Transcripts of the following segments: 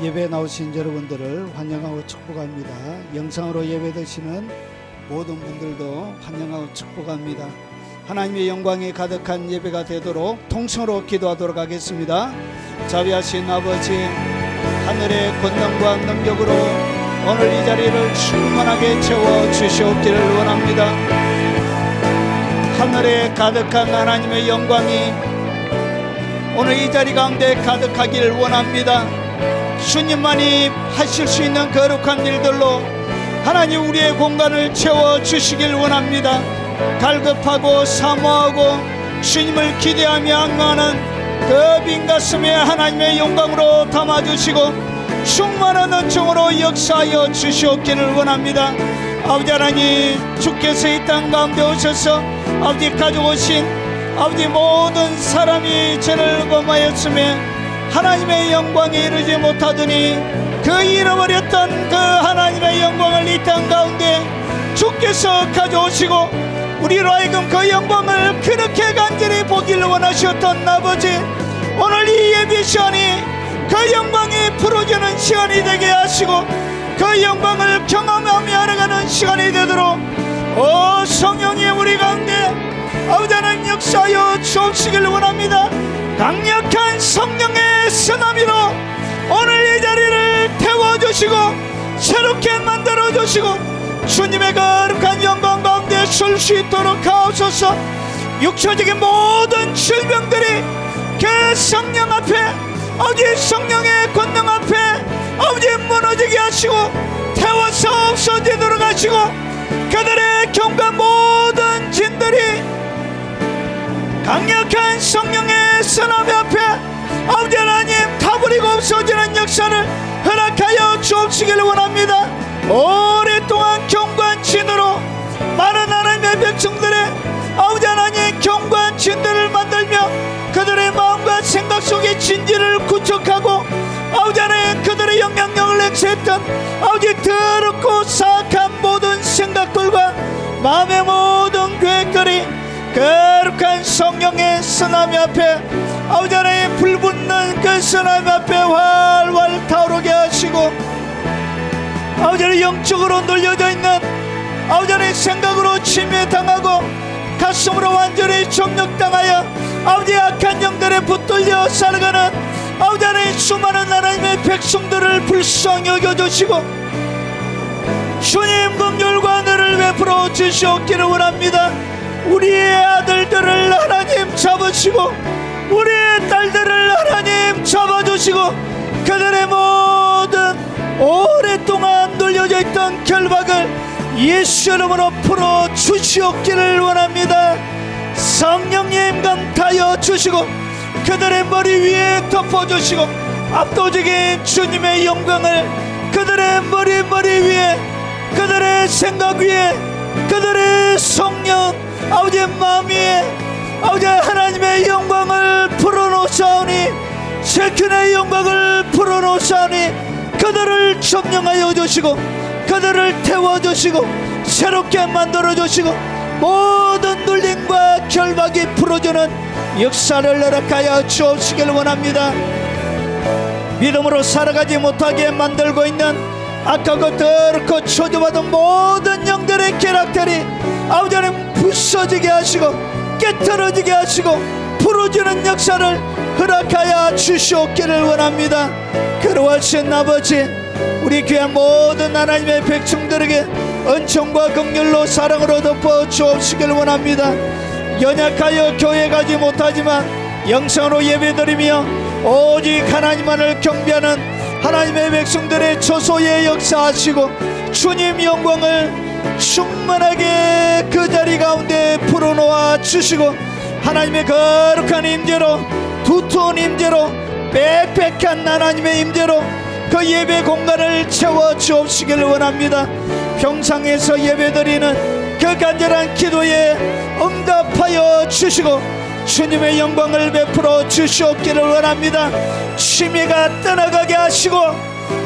예배 나오신 여러분들을 환영하고 축복합니다. 영상으로 예배 드시는 모든 분들도 환영하고 축복합니다. 하나님의 영광이 가득한 예배가 되도록 통성으로 기도하도록 하겠습니다. 자비하신 아버지, 하늘의 권능과 능력으로 오늘 이 자리를 충만하게 채워 주시옵기를 원합니다. 하늘에 가득한 하나님의 영광이 오늘 이 자리 가운데 가득하기를 원합니다. 주님만이 하실 수 있는 거룩한 일들로 하나님 우리의 공간을 채워주시길 원합니다. 갈급하고 사모하고 주님을 기대하며 악망하는 그 빈 가슴에 하나님의 영광으로 담아주시고 충만한 은총으로 역사하여 주시옵기를 원합니다. 아버지 하나님, 주께서 이 땅 가운데 오셔서 아버지 가져오신 아버지 모든 사람이 죄를 범하였음에 하나님의 영광에 이르지 못하더니 그 잃어버렸던 그 하나님의 영광을 이 땅 가운데 주께서 가져오시고 우리로 하여금 그 영광을 그렇게 간절히 보기를 원하셨던 아버지, 오늘 이 예배 시간이 그 영광이 풀어지는 시간이 되게 하시고 그 영광을 경험하며 알아가는 시간이 되도록 오 성령님 우리 가운데 아버지 하나님 역사하여 주옵시길 원합니다. 강력한 성령의 쓰나미로 오늘 이 자리를 태워주시고 새롭게 만들어주시고 주님의 거룩한 영광 가운데 설 수 있도록 하옵소서. 육체적인 모든 질병들이 그 성령 앞에 아버지 성령의 권능 앞에 아버지 무너지게 하시고 태워서 없어지도록 하시고 그들의 경과 모든 진들이 강력한 성령의 쓰나미 앞에 아버지 하나님 타버리고 없어지는 역사를 허락하여 주옵시기를 원합니다. 오랫동안 경관진으로 많은 하나님의 백성들의 아버지 하나님 경관진들을 만들며 그들의 마음과 생각 속의 진지를 구축하고 아버지 하나님 그들의 영향력을 행사했던 아버지 더럽고 사악한 모든 생각들과 마음의 모든 계획들이 거룩한 성령의 쓰나미 앞에 아버지 하나님 불붙는 그 쓰나미 앞에 활활 타오르게 하시고 아버지 하나님 영적으로 눌려져 있는 아버지 하나님 생각으로 침해당하고 가슴으로 완전히 점령당하여 아버지 악한 영들에 붙들려 살아가는 아버지 하나님 수많은 하나님의 백성들을 불쌍히 여겨주시고 주님 긍휼과 은혜를 베풀어 주시옵기를 원합니다. 우리의 아들들을 하나님 잡으시고 우리의 딸들을 하나님 잡아주시고 그들의 모든 오랫동안 눌려져 있던 결박을 예수 이름으로 풀어 주시옵기를 원합니다. 성령님 감타여 주시고 그들의 머리 위에 덮어주시고 압도적인 주님의 영광을 그들의 머리 위에 그들의 생각 위에 그들의 성령 아버지의 마음 위에 아버지 하나님의 영광을 풀어놓으사오니 세균의 영광을 풀어놓으사오니 그들을 점령하여 주시고 그들을 태워주시고 새롭게 만들어주시고 모든 눌림과 결박이 풀어주는 역사를 허락하여 주옵시길 원합니다. 믿음으로 살아가지 못하게 만들고 있는 악하고 더럽고 저주받은 모든 영들의 계략들이 아버지 하나님 부서지게 하시고 깨트러지게 하시고 풀어주는 역사를 허락하여 주시옵기를 원합니다. 그러하신 아버지, 우리 귀한 모든 하나님의 백성들에게 은총과 긍휼로 사랑으로 덮어 주옵시길 원합니다. 연약하여 교회 가지 못하지만 영상으로 예배드리며 오직 하나님만을 경배하는 하나님의 백성들의 초소에 역사하시고 주님 영광을 충만하게 그 자리 가운데 풀어놓아 주시고 하나님의 거룩한 임재로 두터운 임재로 빽빽한 하나님의 임재로 그 예배 공간을 채워 주옵시기를 원합니다. 평상에서 예배드리는 그 간절한 기도에 응답하여 주시고 주님의 영광을 베풀어 주시옵기를 원합니다. 치매가 떠나가게 하시고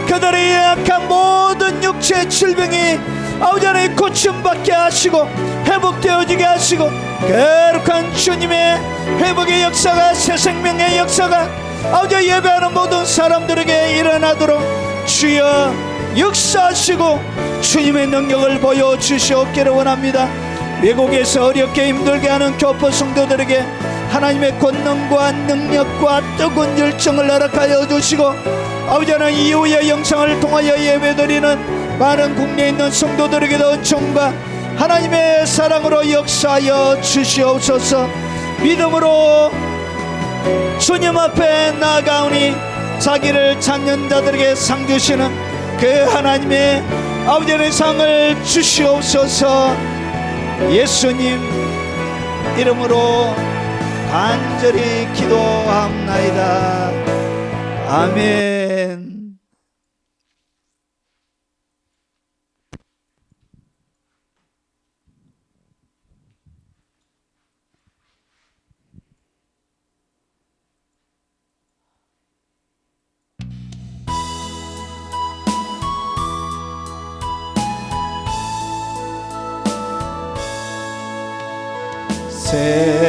그들의 약한 모든 육체 질병이 아버지 하나님 고침받게 하시고 회복되어지게 하시고 거룩한 주님의 회복의 역사가 새 생명의 역사가 아버지 예배하는 모든 사람들에게 일어나도록 주여 역사하시고 주님의 능력을 보여주시옵기를 원합니다. 미국에서 어렵게 힘들게 하는 교포 성도들에게 하나님의 권능과 능력과 뜨거운 열정을 허락하여 주시고 아버지는 이후의 영상을 통하여 예배드리는 많은 국내에 있는 성도들에게도 은총과 하나님의 사랑으로 역사하여 주시옵소서. 믿음으로 주님 앞에 나아가오니 자기를 찾는 자들에게 상 주시는 그 하나님의 아버지의 상을 주시옵소서. 예수님 이름으로 간절히 기도합나이다. 아멘.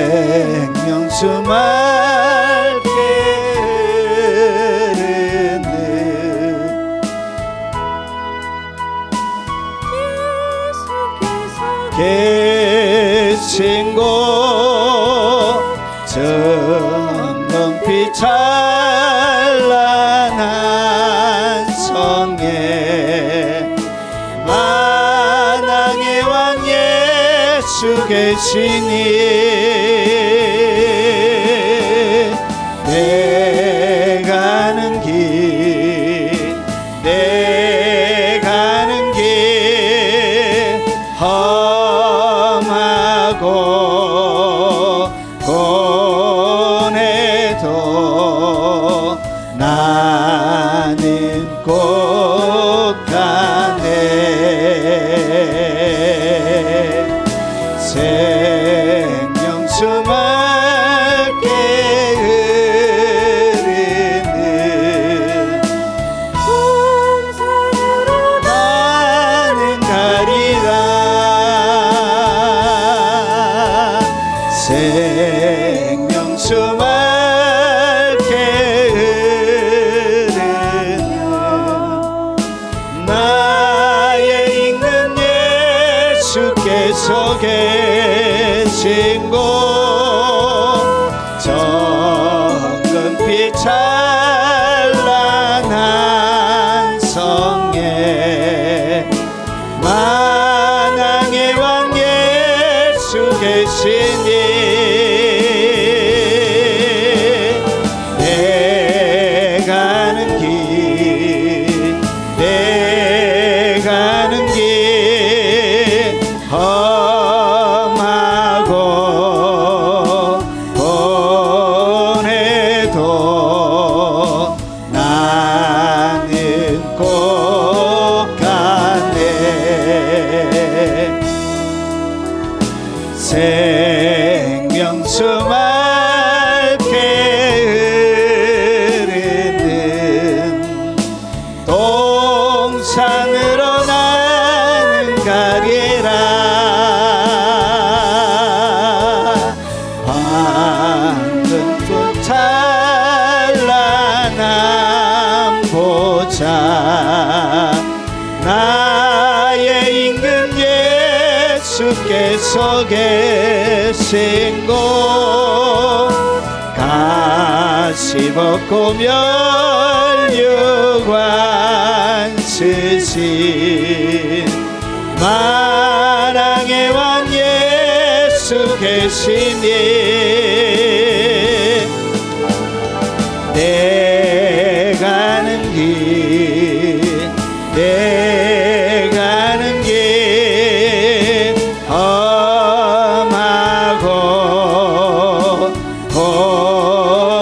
생명수 맑게 흐르는 계신 곳 정금빛 찬란한 성에 만왕의 왕 예수 계시니 내 가는 길 내 가는 길 험하고 고뇌도 나는 곧 가네. 생명수 맑게 흐르는 홍산으로 나는 가리라. 생명수 맑게 흐르는 나의 있는 예수께서 계신 곳 정금빛 찬란한 성에 만왕의 왕 예수 계시니 내 가는 길 내 가는 길 험하고 고뇌도 나는 곧 가네. 생명수 맑게 흐르는 동산으로 나는 가리라. 황금빛 찬란한 보좌 나의 임금 예수께서 계신 곳 가시 벗고 면류관 쓰신 만왕의 왕 예수 계시니 내 가는 길 내 가는 길 험하고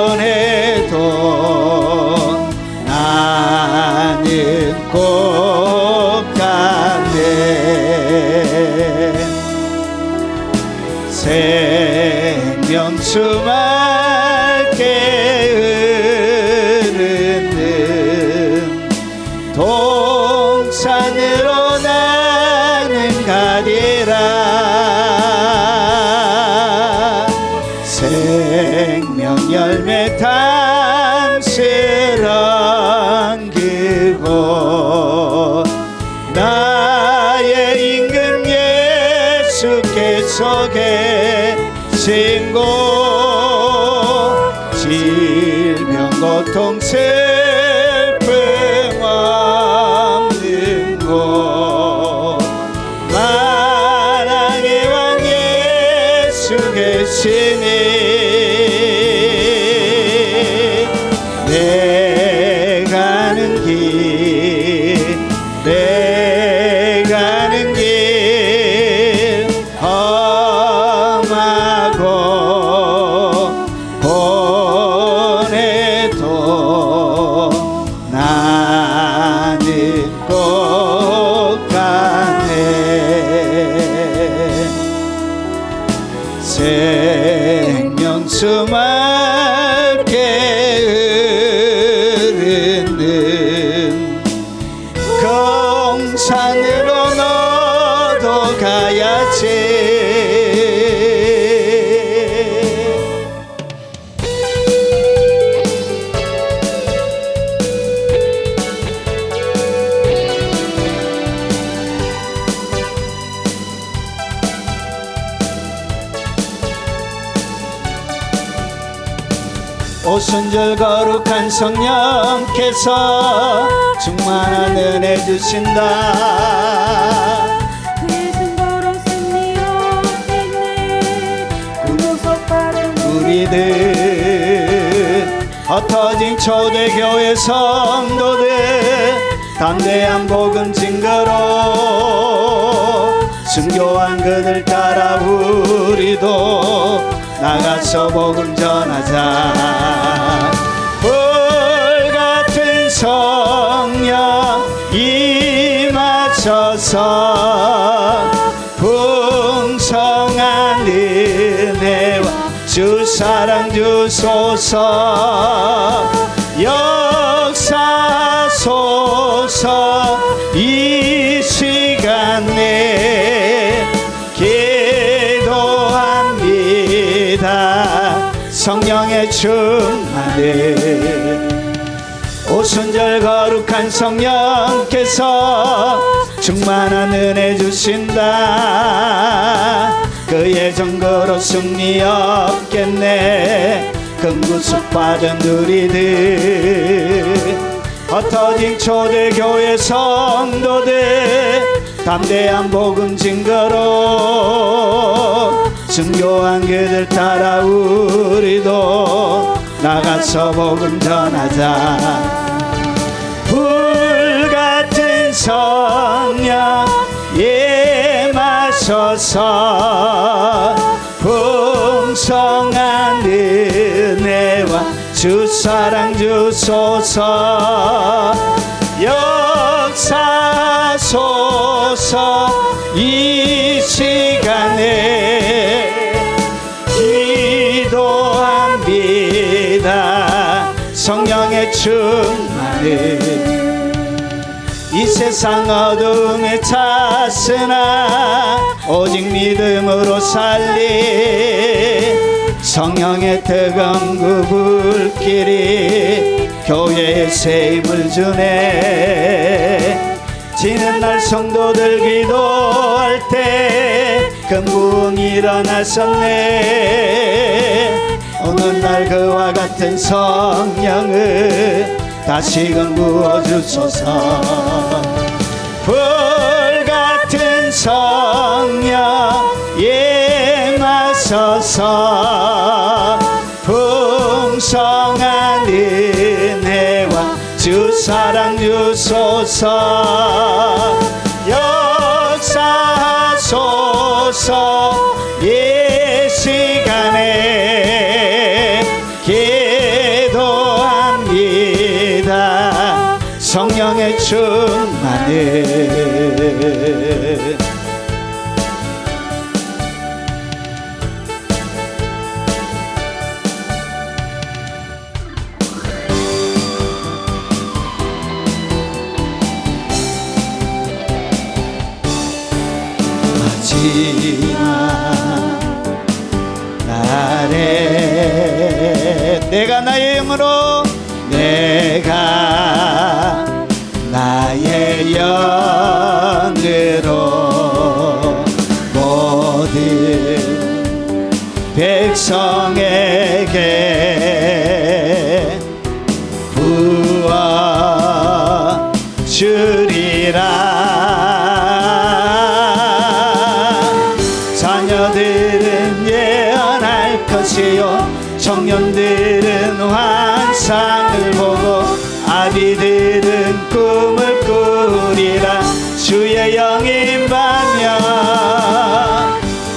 고뇌도 나는 곧 가네. 생명수 맑게 흐르는 동산으로 나는 가리라. 생명 열매 단 고통 슬픔 없는 곳 만왕의 왕 예수 계시니 내 가는 길 험하고 고뇌도 나는 꼭 가네 생명수 맑게 흐르는 공산으로 너도 가야지 오순절 거룩한 성령께서 충만한 은혜 주신다 그의 증거로 승리 얻겠네 구속받은 우리들 흩어진 초대교회 성도들 담대한 복음 증거로 순교한 그들 따라 우리도 나가서 복음 전하자 불같은 성령 임하셔서 풍성한 은혜와 주 사랑 주소서 역사소서 이 시간에 기도합니다 성령의 충만을 오순절 거룩한 성령께서 충만한 은혜 주신다 그의 증거로 승리 없겠네 금구속받은 우리들 흩어진 초대교회 성도들 담대한 복음 증거로 순교한 그들 따라 우리도 나가서 복음 전하자 불같은 성령 임하셔서 풍성한 은혜와 주 사랑 주소서 역사소서 이 시간에 기도합니다 성령의 충만을 이 세상 어둠에 찼으나 오직 믿음으로 살리 성령의 뜨거운 그 불길이 교회에 새 힘을 주네 지는 날 성도들 기도할 때 금붕이 일어났었네 오늘날 그와 같은 성령을 다시금 부어주소서 불같은 성령 임하소서 풍성한 은혜와 주 사랑 주소서 역사소서 이 시간에 기도합니다 성령의 충만을 마지막 날에 내가 나의 영으로 내가 나의 영으로 모든 백성에게 보고 아비들은 꿈을 꾸리라. 주의 영이 임하면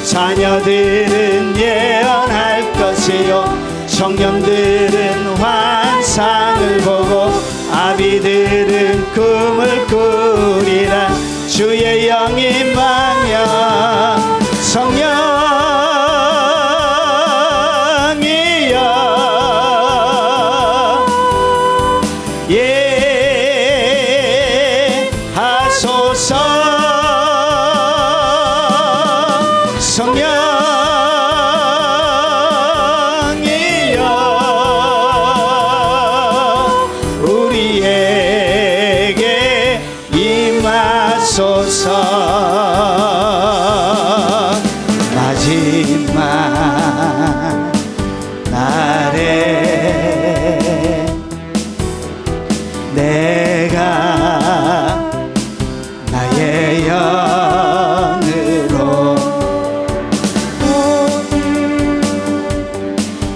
자녀들은 예언할 것이요 청년들은 환상을 보고 아비들은 꿈을 꾸리라. 주의 영이 임하면 성령이여 예하소서. 성령이여 우리에게 임하소서. 마지막 날에 내가 나의 영으로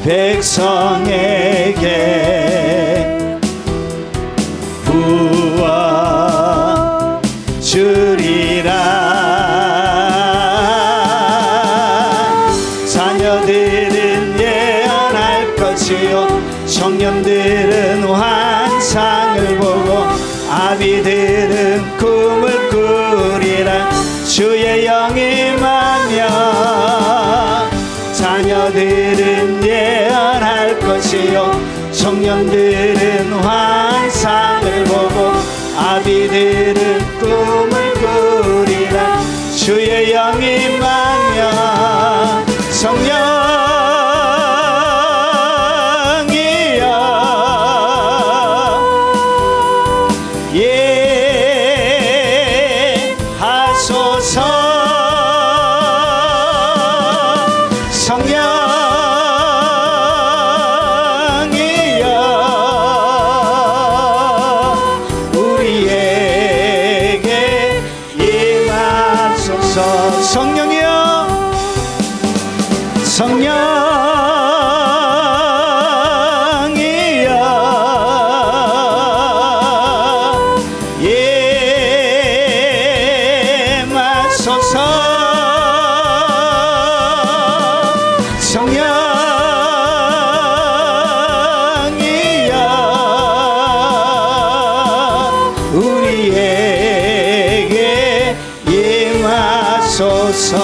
백성에게 부어 주리라. 자녀들은 예언할 것이요 청년들은 환상을 보고 아비들은 꿈을 꾸리라. 주의 영이 임하면 자녀들은 예언할 것이요 청년들은 환상을 보고 아비들은 꿈을 꾸리라. 주의 영이 임하면 성령이여 예하소서. 우리에게 임하소서. 성령이여 성령이여 임하소서. 성령이여 우리에게 임하소서.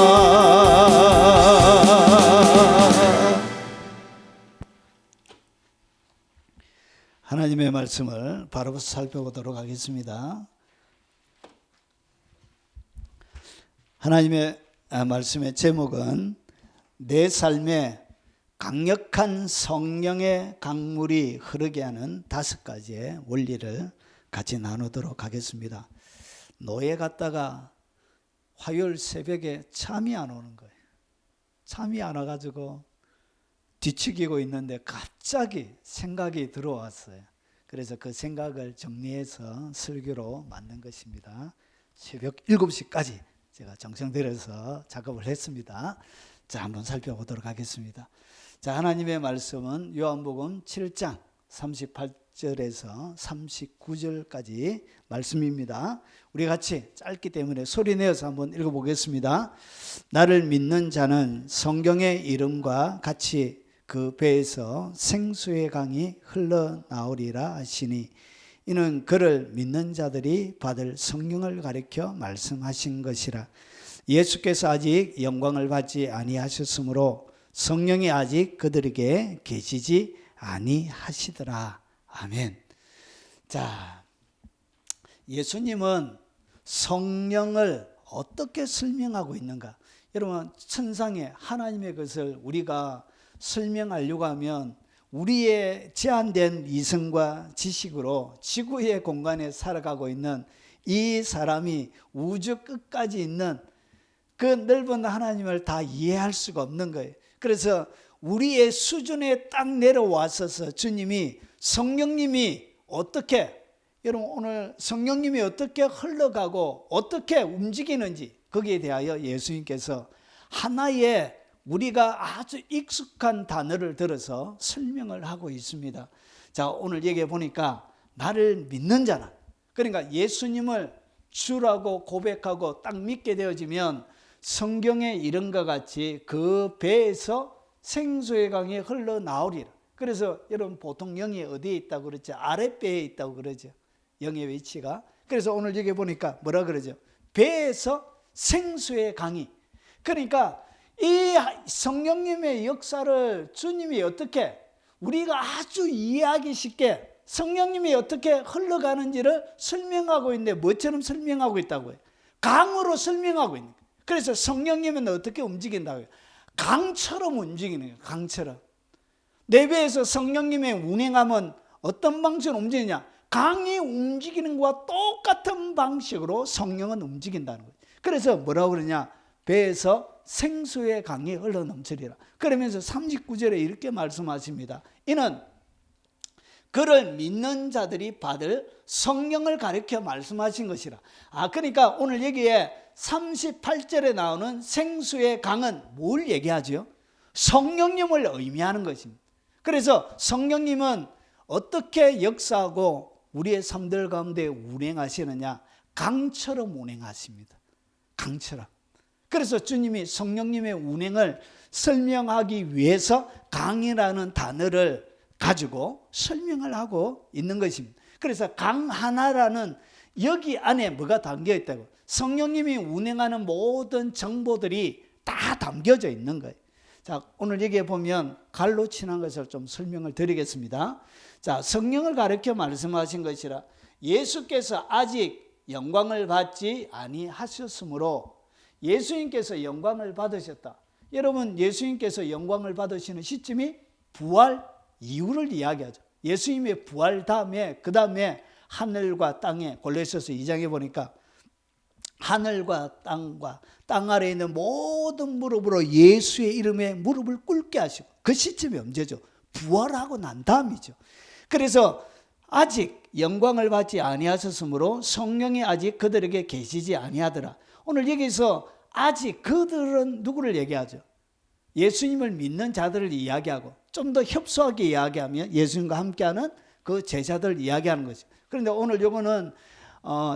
하나님의 말씀을 바로 살펴보도록 하겠습니다. 하나님의 말씀의 제목은 내 삶에 강력한 성령의 강물이 흐르게 하는 5가지의 원리를 같이 나누도록 하겠습니다. 노예 갔다가 화요일 새벽에 잠이 안 오는 거예요. 잠이 안 와가지고 뒤척이고 있는데 갑자기 생각이 들어왔어요. 그래서 그 생각을 정리해서 설교로 만든 것입니다. 새벽 7시까지 제가 정성 들여서 작업을 했습니다. 자, 한번 살펴보도록 하겠습니다. 자, 하나님의 말씀은 요한복음 7장 38절에서 39절까지 말씀입니다. 우리 같이 짧기 때문에 소리 내어서 한번 읽어보겠습니다. 나를 믿는 자는 성경의 이름과 같이 그 배에서 생수의 강이 흘러나오리라 하시니 이는 그를 믿는 자들이 받을 성령을 가리켜 말씀하신 것이라. 예수께서 아직 영광을 받지 아니하셨으므로 성령이 아직 그들에게 계시지 아니하시더라. 아멘. 자, 예수님은 성령을 어떻게 설명하고 있는가? 여러분, 천상의 하나님의 것을 우리가 설명하려고 하면 우리의 제한된 이성과 지식으로 지구의 공간에 살아가고 있는 이 사람이 우주 끝까지 있는 그 넓은 하나님을 다 이해할 수가 없는 거예요. 그래서 우리의 수준에 딱 내려와서서 주님이 성령님이 어떻게, 여러분 오늘 성령님이 어떻게 흘러가고 어떻게 움직이는지 거기에 대하여 예수님께서 하나의 우리가 아주 익숙한 단어를 들어서 설명을 하고 있습니다. 자, 오늘 얘기해 보니까 나를 믿는 자는, 그러니까 예수님을 주라고 고백하고 딱 믿게 되어지면 성경에 이런 것 같이 그 배에서 생수의 강이 흘러나오리라. 그래서 여러분 보통 영이 어디에 있다고 그러죠? 아랫배에 있다고 그러죠. 영의 위치가. 그래서 오늘 여기 보니까 뭐라 그러죠? 배에서 생수의 강이. 그러니까 이 성령님의 역사를 주님이 어떻게, 우리가 아주 이해하기 쉽게 성령님이 어떻게 흘러가는지를 설명하고 있는데 뭐처럼 설명하고 있다고요? 강으로 설명하고 있는 거예요. 그래서 성령님은 어떻게 움직인다고요? 강처럼 움직이는 거예요. 강처럼. 내 배에서 성령님의 운행하면 어떤 방식으로 움직이냐? 강이 움직이는 것과 똑같은 방식으로 성령은 움직인다는 거예요. 그래서 뭐라고 그러냐? 배에서 생수의 강이 흘러넘치리라. 그러면서 39절에 이렇게 말씀하십니다. 이는 그를 믿는 자들이 받을 성령을 가리켜 말씀하신 것이라. 그러니까 오늘 여기에 38절에 나오는 생수의 강은 뭘 얘기하죠? 성령님을 의미하는 것입니다. 그래서 성령님은 어떻게 역사하고 우리의 삶들 가운데 운행하시느냐? 강처럼 운행하십니다. 강처럼. 그래서 주님이 성령님의 운행을 설명하기 위해서 강이라는 단어를 가지고 설명을 하고 있는 것입니다. 그래서 강 하나라는 여기 안에 뭐가 담겨 있다고? 성령님이 운행하는 모든 정보들이 다 담겨져 있는 거예요. 자, 오늘 여기에 보면 갈로 친한 것을 좀 설명을 드리겠습니다. 자, 성령을 가르쳐 말씀하신 것이라. 예수께서 아직 영광을 받지 아니하셨으므로 예수님께서 영광을 받으셨다. 여러분, 예수님께서 영광을 받으시는 시점이 부활 이후를 이야기하죠. 예수님의 부활 다음에 그 다음에 하늘과 땅에, 골로새서 2장에 보니까 하늘과 땅 아래에 있는 모든 무릎으로 예수의 이름에 무릎을 꿇게 하시고, 그 시점이 언제죠? 부활하고 난 다음이죠. 그래서 아직 영광을 받지 아니하셨으므로 성령이 아직 그들에게 계시지 아니하더라. 오늘 여기서 아직 그들은 누구를 얘기하죠? 예수님을 믿는 자들을 이야기하고, 좀 더 협소하게 이야기하면 예수님과 함께하는 그 제자들 이야기하는 거죠. 그런데 오늘 요거는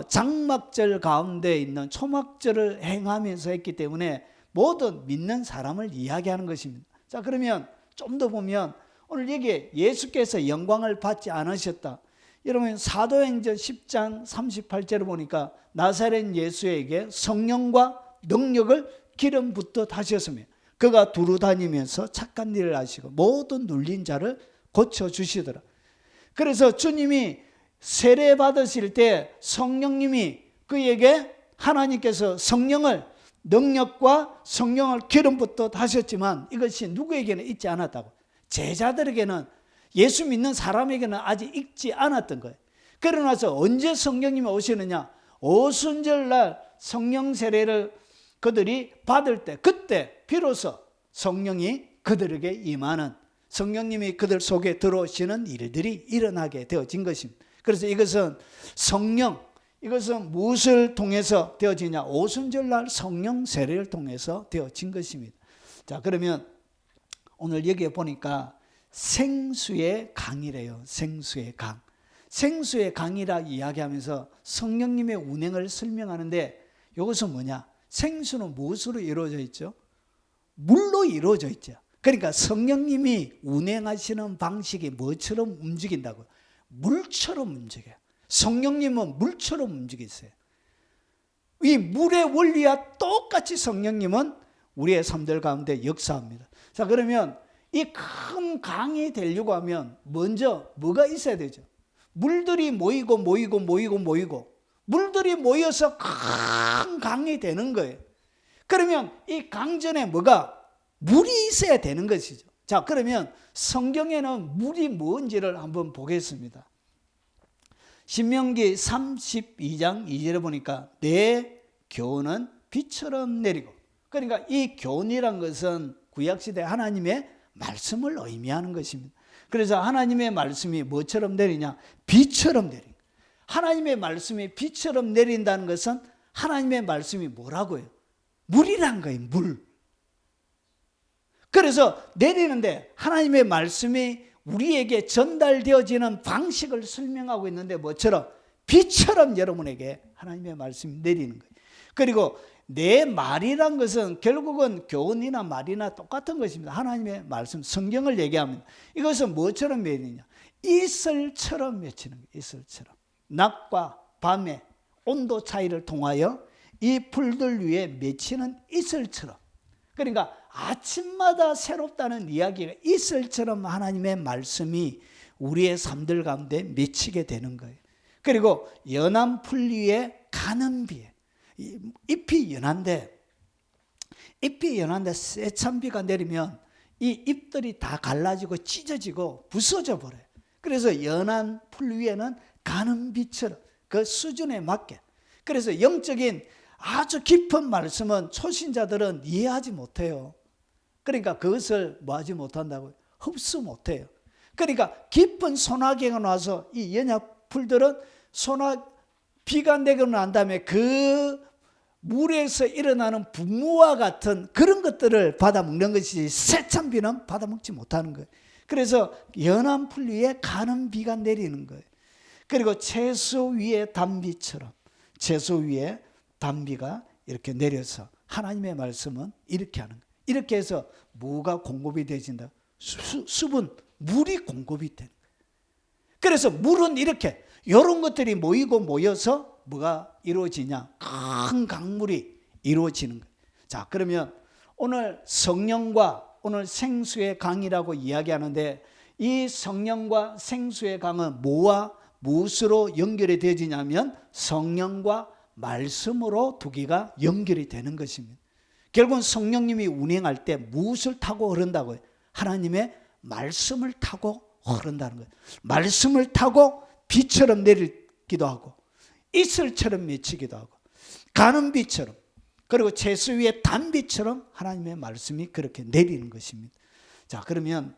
장막절 가운데 있는 초막절을 행하면서 했기 때문에 모든 믿는 사람을 이야기하는 것입니다. 자, 그러면 좀 더 보면 오늘 여기에 예수께서 영광을 받지 않으셨다. 여러분, 사도행전 10장 38절을 보니까 나사렛 예수에게 성령과 능력을 기름 붓듯 하셨으며 그가 두루 다니면서 착한 일을 하시고 모든 눌린 자를 고쳐주시더라. 그래서 주님이 세례 받으실 때 성령님이 그에게, 하나님께서 성령을, 능력과 성령을 기름 붓듯 하셨지만 이것이 누구에게는 있지 않았다고. 제자들에게는, 예수 믿는 사람에게는 아직 있지 않았던 거예요. 그러나서 언제 성령님이 오시느냐? 오순절날 성령 세례를 그들이 받을 때, 그때 비로소 성령이 그들에게 임하는, 성령님이 그들 속에 들어오시는 일들이 일어나게 되어진 것입니다. 그래서 이것은 성령, 이것은 무엇을 통해서 되어지냐? 오순절날 성령 세례를 통해서 되어진 것입니다. 자, 그러면 오늘 여기에 보니까 생수의 강이래요. 생수의 강. 생수의 강이라 이야기하면서 성령님의 운행을 설명하는데, 이것은 뭐냐? 생수는 무엇으로 이루어져 있죠? 물로 이루어져 있죠. 그러니까 성령님이 운행하시는 방식이 뭐처럼 움직인다고요? 물처럼 움직여요. 성령님은 물처럼 움직이세요. 이 물의 원리와 똑같이 성령님은 우리의 삶들 가운데 역사합니다. 자, 그러면 이 큰 강이 되려고 하면 먼저 뭐가 있어야 되죠? 물들이 모이고 물들이 모여서 큰 강이 되는 거예요. 그러면 이 강전에 뭐가? 물이 있어야 되는 것이죠. 자, 그러면 성경에는 물이 뭔지를 한번 보겠습니다. 신명기 32장 2절에 보니까 내 교훈은 비처럼 내리고, 그러니까 이 교훈이란 것은 구약시대 하나님의 말씀을 의미하는 것입니다. 그래서 하나님의 말씀이 뭐처럼 내리냐? 비처럼 내린. 하나님의 말씀이 비처럼 내린다는 것은 하나님의 말씀이 뭐라고요? 물이란 거예요. 물. 그래서 내리는데 하나님의 말씀이 우리에게 전달되어지는 방식을 설명하고 있는데 뭐처럼? 비처럼 여러분에게 하나님의 말씀이 내리는 거예요. 그리고 내 말이란 것은 결국은 교훈이나 말이나 똑같은 것입니다. 하나님의 말씀, 성경을 얘기하면 이것은 뭐처럼 맺느냐? 이슬처럼 맺히는 거예요. 이슬처럼. 낮과 밤의 온도 차이를 통하여 이 풀들 위에 맺히는 이슬처럼. 그러니까 아침마다 새롭다는 이야기가 이슬처럼 하나님의 말씀이 우리의 삶들 가운데 맺히게 되는 거예요. 그리고 연한 풀 위에 가는 비에, 잎이 연한데 세찬 비가 내리면 이 잎들이 다 갈라지고 찢어지고 부서져 버려요. 그래서 연한 풀 위에는 가는 비처럼 그 수준에 맞게. 그래서 영적인 아주 깊은 말씀은 초신자들은 이해하지 못해요. 그러니까 그것을 뭐하지 못한다고요? 흡수 못해요. 그러니까 깊은 소나기가 나서 이 연합풀들은 비가 내리고 난 다음에 그 물에서 일어나는 분무와 같은 그런 것들을 받아먹는 것이지 세찬 비는 받아먹지 못하는 거예요. 그래서 연한 풀 위에 가는 비가 내리는 거예요. 그리고 채소 위에 단비처럼 채소 위에 단비가 이렇게 내려서 하나님의 말씀은 이렇게 하는 거예요. 이렇게 해서 뭐가 공급이 되진다? 수분, 물이 공급이 되는 거예요. 그래서 물은 이렇게 이런 것들이 모여서 뭐가 이루어지냐? 큰 강물이 이루어지는 거예요. 자, 그러면 오늘 성령과 오늘 생수의 강이라고 이야기하는데 이 성령과 생수의 강은 뭐와 무엇으로 연결이 되어지냐면 성령과 말씀으로 두 개가 연결이 되는 것입니다. 결국은 성령님이 운행할 때 무엇을 타고 흐른다고요? 하나님의 말씀을 타고 흐른다는 거예요. 말씀을 타고 비처럼 내리기도 하고 이슬처럼 맺히기도 하고 가는 비처럼 그리고 채소 위에 단비처럼 하나님의 말씀이 그렇게 내리는 것입니다. 자, 그러면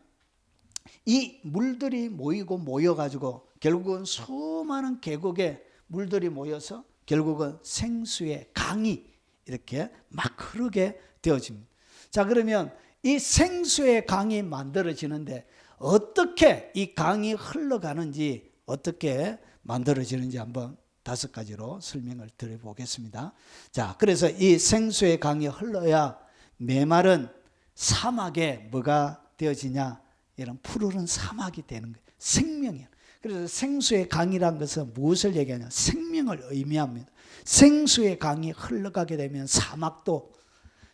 이 물들이 모여가지고 결국은 수많은 계곡에 물들이 모여서 결국은 생수의 강이 이렇게 막 흐르게 되어집니다. 자, 그러면 이 생수의 강이 만들어지는데 어떻게 이 강이 흘러가는지 어떻게 만들어지는지 한번 5가지로 설명을 드려보겠습니다. 자, 그래서 이 생수의 강이 흘러야 메마른 사막에 뭐가 되어지냐? 이런 푸르른 사막이 되는 거예요. 생명이에요. 그래서 생수의 강이라는 것은 무엇을 얘기하냐? 생명을 의미합니다. 생수의 강이 흘러가게 되면 사막도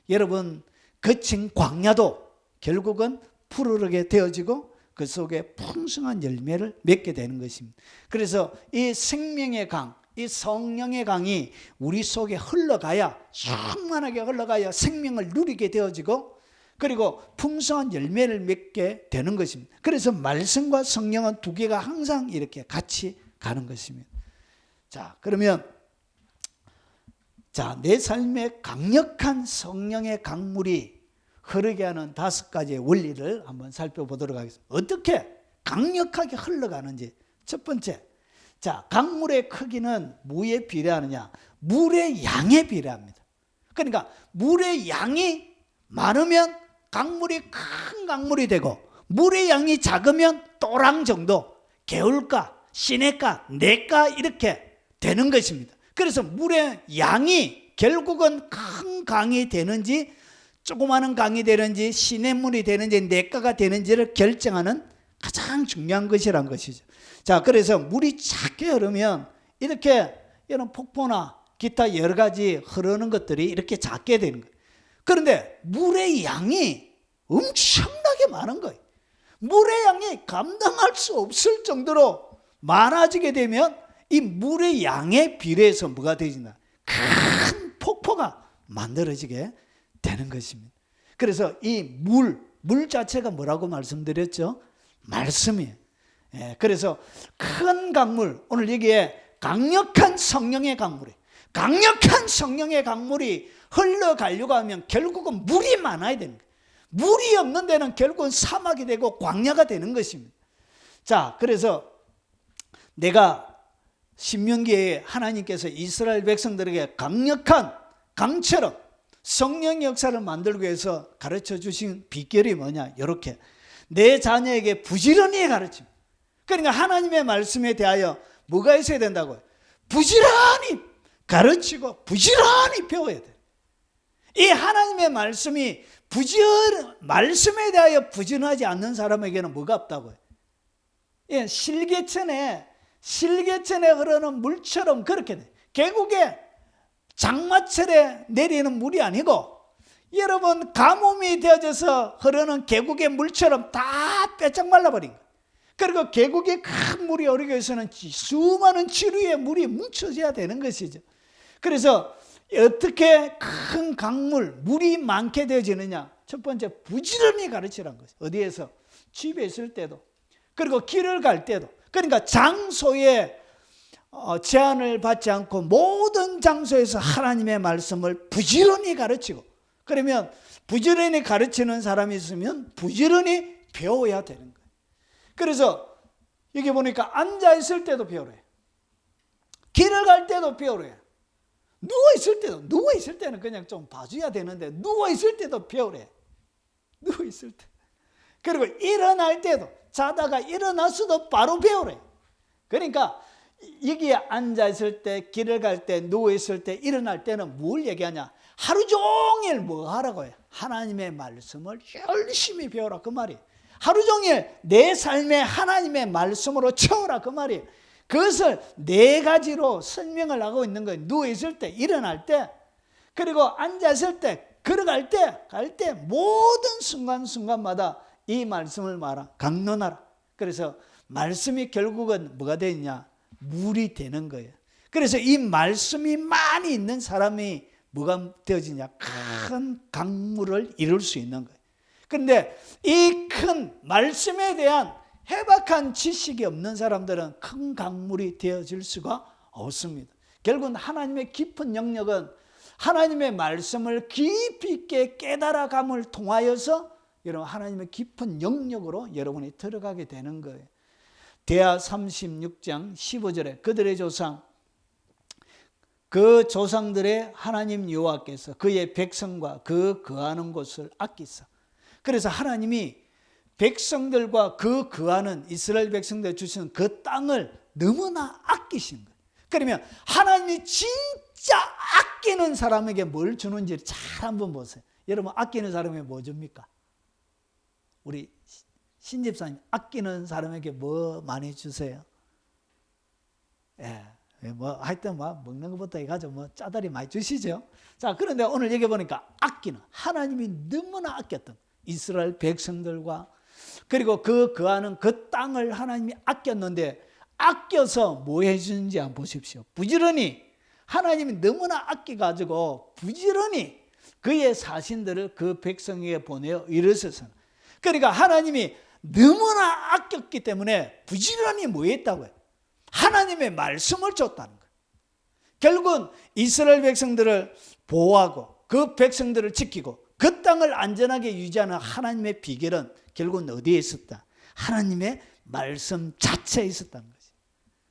여러분 거친 광야도 결국은 푸르르게 되어지고 그 속에 풍성한 열매를 맺게 되는 것입니다. 그래서 이 생명의 강, 이 성령의 강이 우리 속에 흘러가야 충만하게 흘러가야 생명을 누리게 되어지고 그리고 풍성한 열매를 맺게 되는 것입니다. 그래서 말씀과 성령은 두 개가 항상 이렇게 같이 가는 것입니다. 자, 그러면 내 삶에 강력한 성령의 강물이 흐르게 하는 5가지의 원리를 한번 살펴보도록 하겠습니다. 어떻게 강력하게 흘러가는지. 첫 번째, 강물의 크기는 뭐에 비례하느냐? 물의 양에 비례합니다. 그러니까 물의 양이 많으면 강물이 큰 강물이 되고 물의 양이 작으면 또랑 정도, 개울가, 시내가, 내가 이렇게 되는 것입니다. 그래서 물의 양이 결국은 큰 강이 되는지 조그마한 강이 되는지 시냇물이 되는지 내가가 되는지를 결정하는 가장 중요한 것이란 것이죠. 자, 그래서 물이 작게 흐르면 이렇게 이런 폭포나 기타 여러 가지 흐르는 것들이 이렇게 작게 되는 거예요. 그런데 물의 양이 엄청나게 많은 거예요. 물의 양이 감당할 수 없을 정도로 많아지게 되면 이 물의 양에 비례해서 뭐가 되진다? 큰 폭포가 만들어지게 되는 것입니다. 그래서 이 물 자체가 뭐라고 말씀드렸죠? 말씀이에요. 그래서 큰 강물, 오늘 여기에 강력한 성령의 강물이에요. 강력한 성령의 강물이 흘러가려고 하면 결국은 물이 많아야 되는 거예요. 물이 없는 데는 결국은 사막이 되고 광야가 되는 것입니다. 자, 그래서 내가 신명기에 하나님께서 이스라엘 백성들에게 강력한 강처럼 성령의 역사를 만들기 위해서 가르쳐 주신 비결이 뭐냐? 이렇게 내 자녀에게 부지런히 가르칩니다. 그러니까 하나님의 말씀에 대하여 뭐가 있어야 된다고요? 부지런히 가르치고 부지런히 배워야 돼요. 이 하나님의 말씀이 말씀에 대하여 부지런하지 않는 사람에게는 뭐가 없다고요? 예, 실개천에 흐르는 물처럼 그렇게 돼. 계곡에 장마철에 내리는 물이 아니고 여러분 가뭄이 되어져서 흐르는 계곡의 물처럼 다 빼짝 말라버린 거예요. 그리고 계곡에 큰 물이 오르기 위해서는 수많은 지류의 물이 뭉쳐져야 되는 것이죠. 그래서 어떻게 큰 강물, 물이 많게 되어지느냐? 첫 번째, 부지런히 가르치라는 것이죠. 어디에서? 집에 있을 때도, 그리고 길을 갈 때도. 그러니까 장소에 제한을 받지 않고 모든 장소에서 하나님의 말씀을 부지런히 가르치고, 그러면 부지런히 가르치는 사람이 있으면 부지런히 배워야 되는 거예요. 그래서 여기 보니까 앉아 있을 때도 배우래. 길을 갈 때도 배우래. 누워 있을 때는 그냥 좀 봐줘야 되는데 누워 있을 때도 배우래. 누워 있을 때. 그리고 일어날 때도, 자다가 일어났어도 바로 배우래. 그러니까 여기에 앉아 있을 때, 길을 갈 때, 누워 있을 때, 일어날 때는 뭘 얘기하냐? 하루 종일 뭐 하라고 해요? 하나님의 말씀을 열심히 배우라 그 말이에요. 하루 종일 내 삶에 하나님의 말씀으로 채우라 그 말이에요. 그것을 네 가지로 설명을 하고 있는 거예요. 누워있을 때, 일어날 때, 그리고 앉아있을 때, 걸어갈 때, 갈 때 모든 순간순간마다 이 말씀을 강론하라. 그래서 말씀이 결국은 뭐가 되느냐? 물이 되는 거예요. 그래서 이 말씀이 많이 있는 사람이 뭐가 되어지냐? 큰 강물을 이룰 수 있는 거예요. 그런데 이 큰 말씀에 대한 해박한 지식이 없는 사람들은 큰 강물이 되어질 수가 없습니다. 결국은 하나님의 깊은 영역은 하나님의 말씀을 깊이 있게 깨달아감을 통하여서 여러분 하나님의 깊은 영역으로 여러분이 들어가게 되는 거예요. 대하 36장 15절에 그들의 조상, 그 조상들의 하나님 여호와께서 그의 백성과 그 거하는 곳을 아끼사. 그래서 하나님이 백성들과 그 거하는 이스라엘 백성들 주시는 그 땅을 너무나 아끼신 거예요. 그러면 하나님이 진짜 아끼는 사람에게 뭘 주는지 잘 한번 보세요. 여러분 아끼는 사람에게 뭐 줍니까? 우리 신집사님 아끼는 사람에게 뭐 많이 주세요? 예, 뭐 하여튼 뭐 먹는 것부터 해가지고 뭐 짜다리 많이 주시죠. 자, 그런데 오늘 여기 보니까 아끼는, 하나님이 너무나 아꼈던 이스라엘 백성들과 그리고 그 거하는 그 땅을 하나님이 아꼈는데, 아껴서 뭐 해주는지 한번 보십시오. 부지런히 하나님이 너무나 아껴가지고 부지런히 그의 사신들을 그 백성에게 보내어 이르셔서, 그러니까 하나님이 너무나 아꼈기 때문에 부지런히 뭐 했다고요? 하나님의 말씀을 줬다는 거예요. 결국은 이스라엘 백성들을 보호하고 그 백성들을 지키고 그 땅을 안전하게 유지하는 하나님의 비결은 결국은 어디에 있었다? 하나님의 말씀 자체에 있었다는 거지.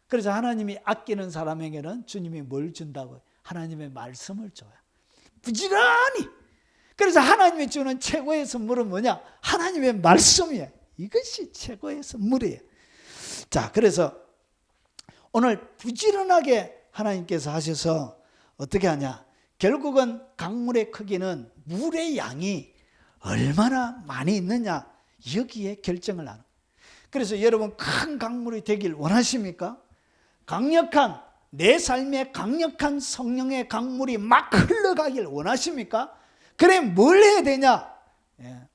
그래서 하나님이 아끼는 사람에게는 주님이 뭘 준다고요? 하나님의 말씀을 줘요. 부지런히. 그래서 하나님이 주는 최고의 선물은 뭐냐? 하나님의 말씀이에요. 이것이 최고의 선물이에요. 자, 그래서 오늘 부지런하게 하나님께서 하셔서 어떻게 하냐? 결국은 강물의 크기는 물의 양이 얼마나 많이 있느냐, 여기에 결정을 하는. 그래서 여러분 큰 강물이 되길 원하십니까? 강력한, 내 삶에 강력한 성령의 강물이 막 흘러가길 원하십니까? 그래 뭘 해야 되냐?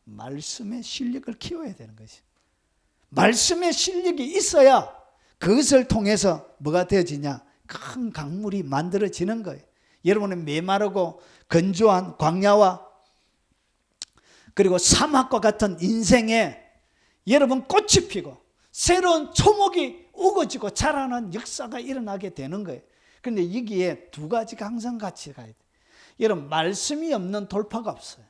말씀의 실력을 키워야 되는 것이. 말씀의 실력이 있어야 그것을 통해서 뭐가 되어지냐? 큰 강물이 만들어지는 거예요. 여러분의 메마르고 건조한 광야와 그리고 사막과 같은 인생에 여러분 꽃이 피고 새로운 초목이 우거지고 자라는 역사가 일어나게 되는 거예요. 그런데 여기에 두 가지가 항상 같이 가야 돼요. 여러분 말씀이 없는 돌파가 없어요.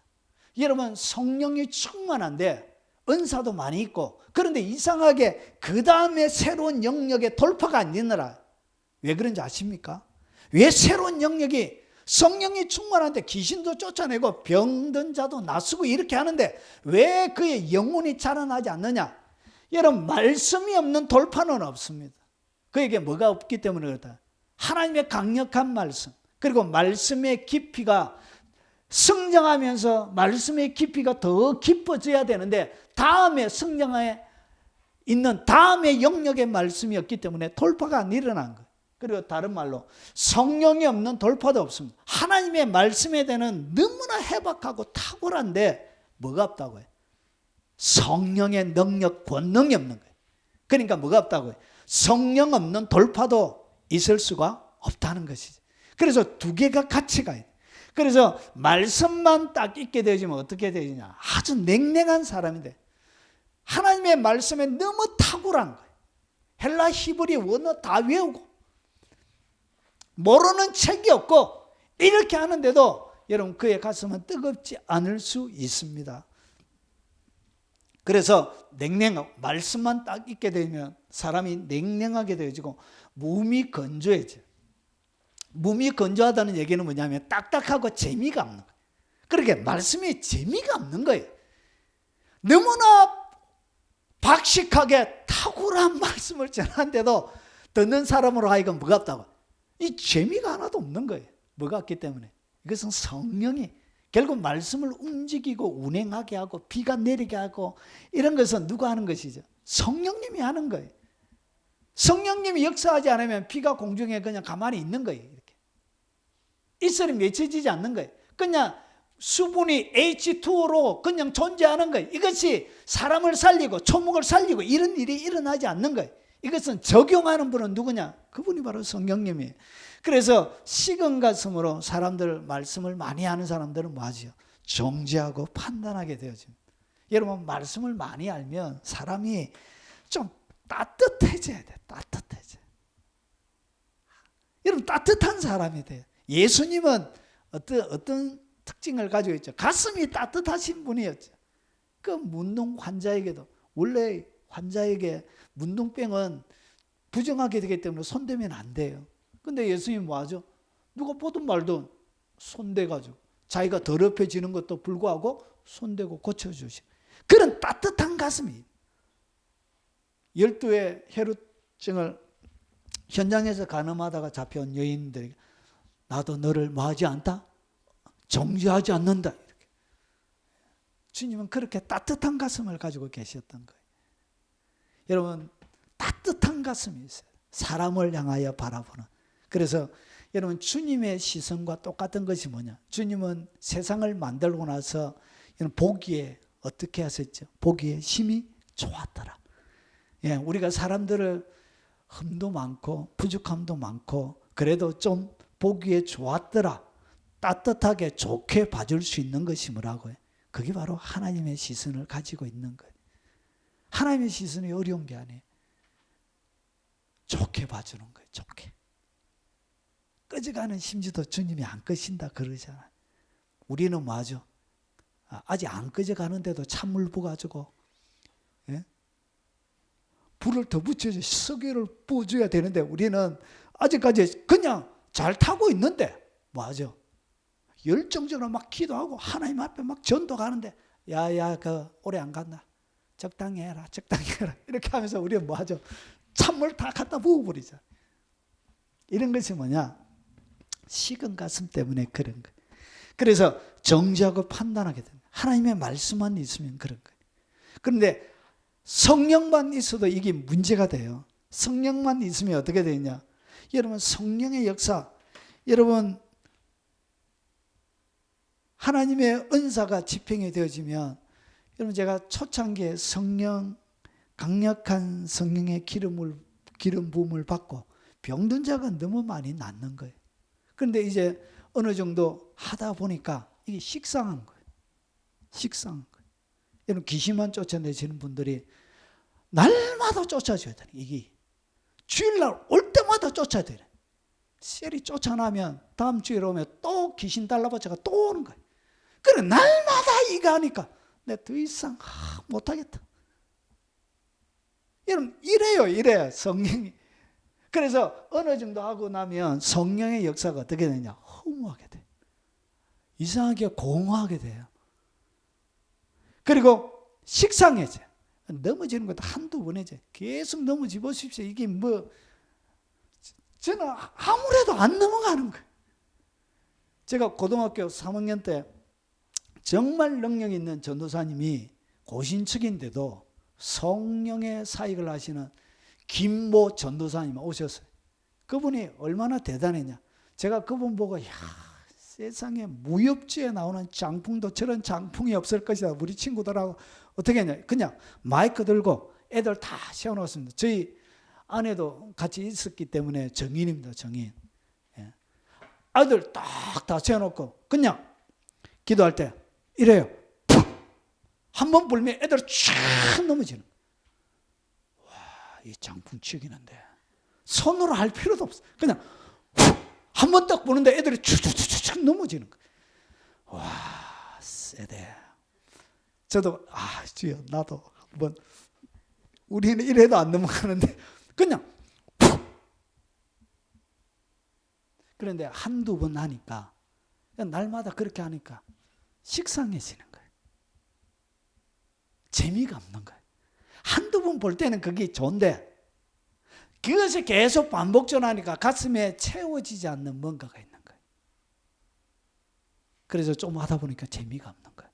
여러분 성령이 충만한데 은사도 많이 있고, 그런데 이상하게 그 다음에 새로운 영역에 돌파가 안 되느라. 왜 그런지 아십니까? 왜 새로운 영역이 성령이 충만한데 귀신도 쫓아내고 병든 자도 낫고 이렇게 하는데 왜 그의 영혼이 자라나지 않느냐? 여러분, 말씀이 없는 돌파는 없습니다. 그에게 뭐가 없기 때문에 그렇다. 하나님의 강력한 말씀, 그리고 말씀의 깊이가 성장하면서 말씀의 깊이가 더 깊어져야 되는데 다음에 성장에 있는 다음의 영역의 말씀이 없기 때문에 돌파가 안 일어난 거예요. 그리고 다른 말로 성령이 없는 돌파도 없습니다. 하나님의 말씀에 대한 너무나 해박하고 탁월한데 뭐가 없다고요? 성령의 능력, 권능이 없는 거예요. 그러니까 뭐가 없다고요? 성령 없는 돌파도 있을 수가 없다는 것이죠. 그래서 두 개가 같이 가요. 그래서 말씀만 딱 있게 되어지면 어떻게 되느냐? 아주 냉랭한 사람이 돼. 하나님의 말씀에 너무 탁월한 거예요. 헬라 히브리 원어 다 외우고 모르는 책이 없고 이렇게 하는데도 여러분 그의 가슴은 뜨겁지 않을 수 있습니다. 그래서 냉랭하고 말씀만 딱 있게 되면 사람이 냉랭하게 되어지고 몸이 건조해져요. 몸이 건조하다는 얘기는 뭐냐면 딱딱하고 재미가 없는 거예요. 그렇게 말씀에 재미가 없는 거예요. 너무나 박식하게 탁월한 말씀을 전하는데도 듣는 사람으로 하여금 뭐가 없다고? 이 재미가 하나도 없는 거예요. 뭐가 없기 때문에. 이것은 성령이 결국 말씀을 움직이고 운행하게 하고 비가 내리게 하고 이런 것은 누가 하는 것이죠? 성령님이 하는 거예요. 성령님이 역사하지 않으면 비가 공중에 그냥 가만히 있는 거예요. 이렇게. 이슬이 맺혀지지 않는 거예요. 그냥 수분이 H2O로 그냥 존재하는 거예요. 이것이 사람을 살리고 초목을 살리고 이런 일이 일어나지 않는 거예요. 이것은 적용하는 분은 누구냐? 그분이 바로 성령님이에요. 그래서 식은 가슴으로 사람들 말씀을 많이 하는 사람들은 뭐하죠? 정죄하고 판단하게 되어집니다. 여러분, 말씀을 많이 알면 사람이 좀 따뜻해져야 돼요. 따뜻해져. 여러분, 따뜻한 사람이 돼요. 예수님은 어떤 특징을 가지고 있죠? 가슴이 따뜻하신 분이었죠. 그 문둥 환자에게도 원래 환자에게 문둥병은 부정하게 되기 때문에 손대면 안 돼요. 근데 예수님이 뭐하죠? 누가 보든 말든 손대가지고 자기가 더럽혀지는 것도 불구하고 손대고 고쳐주시. 그런 따뜻한 가슴이 12의 혈루증을 현장에서 간음하다가 잡혀온 여인들에게 나도 너를 뭐하지 않다? 정죄하지 않는다. 이렇게. 주님은 그렇게 따뜻한 가슴을 가지고 계셨던 거예요. 여러분, 따뜻한 가슴이 있어요. 사람을 향하여 바라보는. 그래서 여러분, 주님의 시선과 똑같은 것이 뭐냐? 주님은 세상을 만들고 나서 보기에 어떻게 하셨죠? 보기에 심히 좋았더라. 예, 우리가 사람들을 흠도 많고 부족함도 많고 그래도 좀 보기에 좋았더라. 따뜻하게 좋게 봐줄 수 있는 것이 뭐라고요? 그게 바로 하나님의 시선을 가지고 있는 거예요. 하나님의 시선이 어려운 게 아니에요. 좋게 봐주는 거예요. 좋게. 꺼져가는 심지도 주님이 안 끄신다 그러잖아요. 우리는 뭐하죠? 아직 안 꺼져가는데도 찬물 부어가지고 예? 불을 더 붙여서 석유를 부어줘야 되는데 우리는 아직까지 그냥 잘 타고 있는데 뭐하죠? 열정적으로 막 기도하고 하나님 앞에 막 전도가는데 야야 그 오래 안 간다. 적당히 해라. 적당히 해라. 이렇게 하면서 우리는 뭐하죠? 찬물 다 갖다 부어버리죠. 이런 것이 뭐냐? 식은 가슴 때문에 그런 거예요. 그래서 정죄하고 판단하게 됩니다. 하나님의 말씀만 있으면 그런 거예요. 그런데 성령만 있어도 이게 문제가 돼요. 성령만 있으면 어떻게 되냐? 여러분, 성령의 역사, 여러분 하나님의 은사가 집행이 되어지면 여러분 제가 초창기에 성령, 강력한 성령의 기름 부음을 받고 병든 자가 너무 많이 낫는 거예요. 그런데 이제 어느 정도 하다 보니까 이게 식상한 거예요. 식상한 거예요. 여러분 귀신만 쫓아내시는 분들이 날마다 쫓아줘야 되는 이게 주일날 올 때마다 쫓아야 되는. 셀이 쫓아나면 다음 주일에 오면 또 귀신 달라붙자가 또 오는 거예요. 그래 날마다 이거 하니까 내가 더 이상 못하겠다. 여러분 이래요 성령이. 그래서 어느 정도 하고 나면 성령의 역사가 어떻게 되냐? 허무하게 돼. 이상하게 공허하게 돼요. 그리고 식상해져. 넘어지는 것도 한두 번이죠. 계속 넘어지 보십시오. 이게 저는 아무래도 안 넘어가는 거예요. 제가 고등학교 3학년 때 정말 능력 있는 전도사님이 고신축인데도 성령의 사역을 하시는 김모 전도사님 오셨어요. 그분이 얼마나 대단했냐. 제가 그분 보고 세상에 무협지에 나오는 장풍도 저런 장풍이 없을 것이다. 우리 친구들하고 어떻게 했냐. 그냥 마이크 들고 애들 다 세워놓았습니다. 저희 아내도 같이 있었기 때문에 정인입니다. 정인. 예. 아들 딱 다 세워놓고 그냥 기도할 때 이래요. 한 번 불면 애들 쫙 넘어지는. 와, 이 장풍 치기는데 손으로 할 필요도 없어. 그냥 한 번 딱 보는데 애들이 축축축축 넘어지는 거예요. 와, 세대. 저도 주여 나도 한번 우리는 이래도 안 넘어가는데 그냥 그런데 한두 번 하니까 날마다 그렇게 하니까 식상해지는 거예요. 재미가 없는 거예요. 한두 번 볼 때는 그게 좋은데 그것이 계속 반복전하니까 가슴에 채워지지 않는 뭔가가 있는 거예요. 그래서 좀 하다 보니까 재미가 없는 거예요.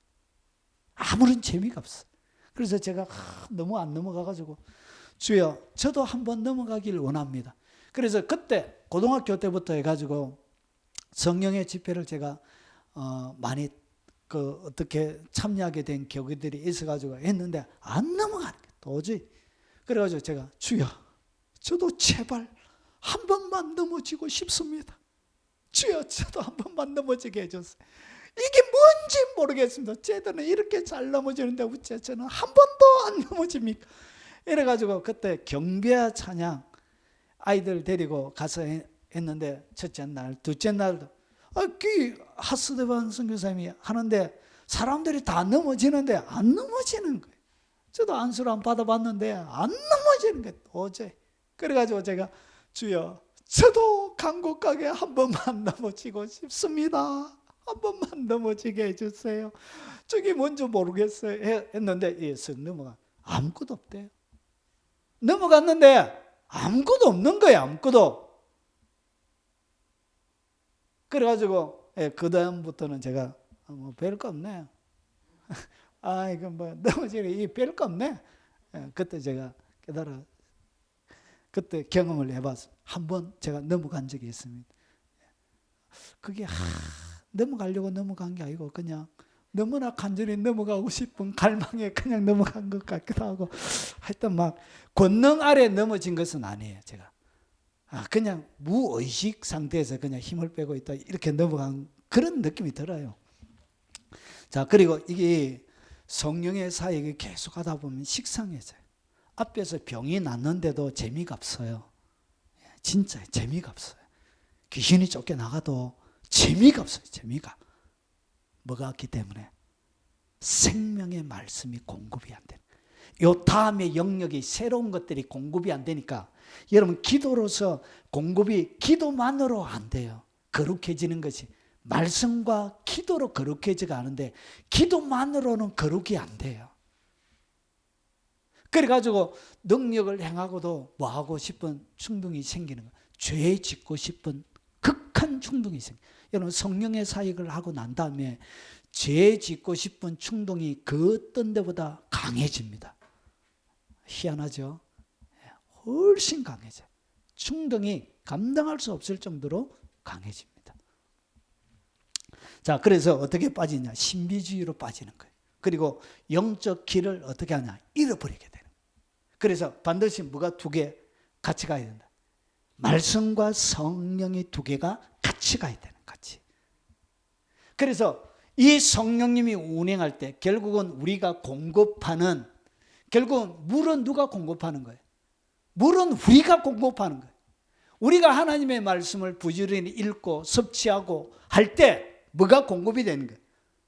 아무런 재미가 없어. 그래서 제가 너무 안 넘어가가지고 주여 저도 한번 넘어가길 원합니다. 그래서 그때 고등학교 때부터 해가지고 성령의 집회를 제가 많이 어떻게 참여하게 된 경우들이 있어가지고 했는데 안 넘어가는 거예요. 도저히. 그래가지고 제가 주여 저도 제발 한 번만 넘어지고 싶습니다. 주여 저도 한 번만 넘어지게 해줬어요. 이게 뭔지 모르겠습니다. 쟤들은 이렇게 잘 넘어지는데 어째 저는 한 번도 안 넘어집니까? 이래가지고 그때 경배와 찬양 아이들 데리고 가서 했는데 첫째 날, 둘째 날도 하스데반 선교사님이 하는데 사람들이 다 넘어지는데 안 넘어지는 거예요. 저도 안수를 안 받아봤는데 안 넘어지는 거예요. 도저히. 그래가지고 제가 주여 저도 감옥 가게 한 번만 넘어지고 싶습니다. 한 번만 넘어지게 해주세요. 저게 뭔지 모르겠어요. 했는데 쓱 넘어가. 아무것도 없대요. 넘어갔는데 아무것도 없는 거예요. 아무것도. 그래가지고 그 다음부터는 제가 별거 없네. 이거 넘어지는 이 별거 없네. 그때 제가 깨달아. 그때 경험을 해봤어요. 한번 제가 넘어간 적이 있습니다. 그게 넘어가려고 넘어간 게 아니고 그냥 너무나 간절히 넘어가고 싶은 갈망에 그냥 넘어간 것 같기도 하고 하여튼 권능 아래 넘어진 것은 아니에요. 제가 그냥 무의식 상태에서 그냥 힘을 빼고 있다 이렇게 넘어간 그런 느낌이 들어요. 자, 그리고 이게 성령의 사역이 계속하다 보면 식상해져요. 앞에서 병이 났는데도 재미가 없어요. 진짜 재미가 없어요. 귀신이 쫓겨나가도 재미가 없어요. 재미가. 뭐가 없기 때문에 생명의 말씀이 공급이 안 돼요. 요 다음에 영역이 새로운 것들이 공급이 안 되니까 여러분 기도로서 공급이 기도만으로 안 돼요. 거룩해지는 것이 말씀과 기도로 거룩해지가 않은데 기도만으로는 거룩이 안 돼요. 그래가지고 능력을 행하고도 뭐하고 싶은 충동이 생기는 거예요. 죄 짓고 싶은 극한 충동이 생겨요. 여러분 성령의 사역을 하고 난 다음에 죄 짓고 싶은 충동이 그 어떤 데보다 강해집니다. 희한하죠? 훨씬 강해져요. 충동이 감당할 수 없을 정도로 강해집니다. 자, 그래서 어떻게 빠지냐? 신비주의로 빠지는 거예요. 그리고 영적 길을 어떻게 하냐? 잃어버리게 되는 거예요. 그래서 반드시 뭐가 두 개 같이 가야 된다. 말씀과 성령이 두 개가 같이 가야 되는 같이. 그래서 이 성령님이 운행할 때 결국은 우리가 공급하는 결국은 물은 누가 공급하는 거예요? 물은 우리가 공급하는 거예요. 우리가 하나님의 말씀을 부지런히 읽고 섭취하고 할 때 뭐가 공급이 되는 거예요?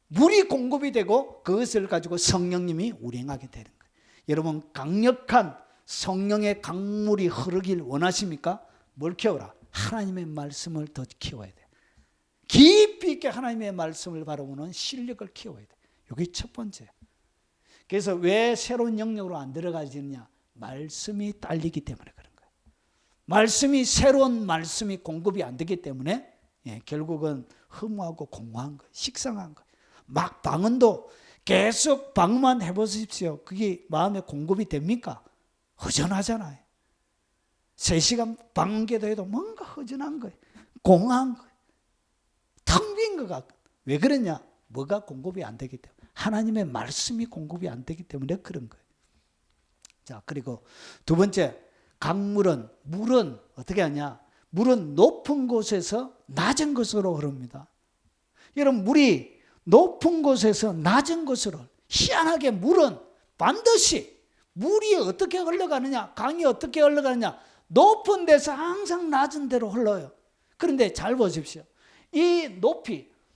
물이 공급이 되고 그것을 가지고 성령님이 운행하게 되는 거예요. 여러분 강력한 성령의 강물이 흐르길 원하십니까? 뭘 키워라? 하나님의 말씀을 더 키워야 돼요. 깊이 있게 하나님의 말씀을 바라보는 실력을 키워야 돼. 이게 첫 번째. 그래서 왜 새로운 영역으로 안 들어가지느냐? 말씀이 딸리기 때문에 그런 거예요. 말씀이 새로운 말씀이 공급이 안 되기 때문에 결국은 허무하고 공허한 거예요. 식상한 거예요. 막 방언도 계속 방언만 해보십시오. 그게 마음에 공급이 됩니까? 허전하잖아요. 3시간 방언기도 해도 뭔가 허전한 거예요. 공허한 거예요. 텅 빈 것 같고. 왜 그러냐? 뭐가 공급이 안 되기 때문에. 하나님의 말씀이 공급이 안 되기 때문에 그런 거예요. 자, 그리고 두 번째, 물은 어떻게 하냐? 물은 높은 곳에서 낮은 곳으로 흐릅니다. 여러분, 물이 높은 곳에서 낮은 곳으로, 희한하게 물은 반드시 물이 어떻게 흘러가느냐, 강이 어떻게 흘러가느냐, 높은 데서 항상 낮은 데로 흘러요. 그런데 잘 보십시오. 이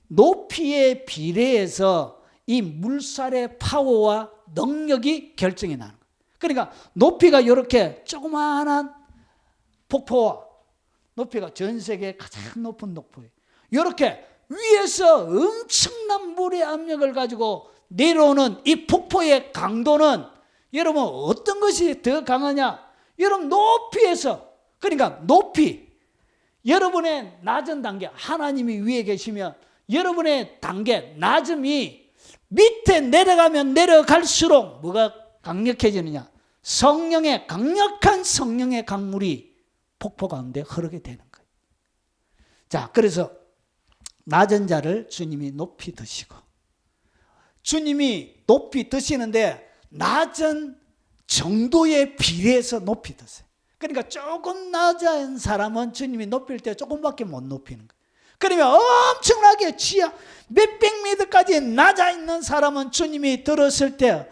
높이에 비례해서 이 물살의 파워와 능력이 결정이 나는 거예요. 그러니까 높이가 이렇게 조그마한 폭포와 높이가 전 세계 가장 높은 폭포예요. 이렇게 위에서 엄청난 물의 압력을 가지고 내려오는 이 폭포의 강도는 여러분 어떤 것이 더 강하냐? 여러분 높이에서, 그러니까 높이, 여러분의 낮은 단계, 하나님이 위에 계시면 여러분의 단계, 낮음이 밑에 내려가면 내려갈수록 뭐가 강력해지느냐? 성령의 강력한 성령의 강물이 폭포 가운데 흐르게 되는 거예요. 자, 그래서 낮은 자를 주님이 높이 드시고, 주님이 높이 드시는데 낮은 정도에 비례해서 높이 드세요. 그러니까 조금 낮은 사람은 주님이 높일 때 조금밖에 못 높이는 거예요. 그러면 엄청나게 지하 몇백 미터까지 낮아 있는 사람은 주님이 들었을 때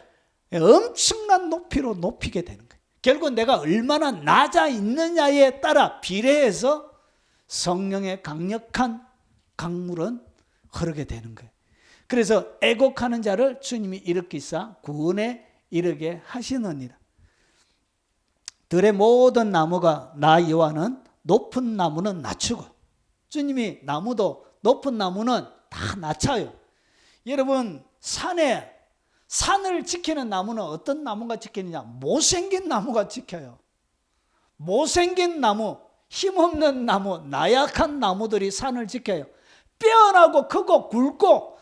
엄청난 높이로 높이게 되는 거예요. 결국 내가 얼마나 낮아 있느냐에 따라 비례해서 성령의 강력한 강물은 흐르게 되는 거예요. 그래서 애곡하는 자를 주님이 일으키사 구원에 이르게 하시느니라. 들의 모든 나무가 나 여호와는 높은 나무는 낮추고, 주님이 나무도 높은 나무는 다 낮춰요. 여러분, 산을 지키는 나무는 어떤 나무가 지키느냐? 못생긴 나무가 지켜요. 못생긴 나무, 힘없는 나무, 나약한 나무들이 산을 지켜요. 뼈나고 크고 굵고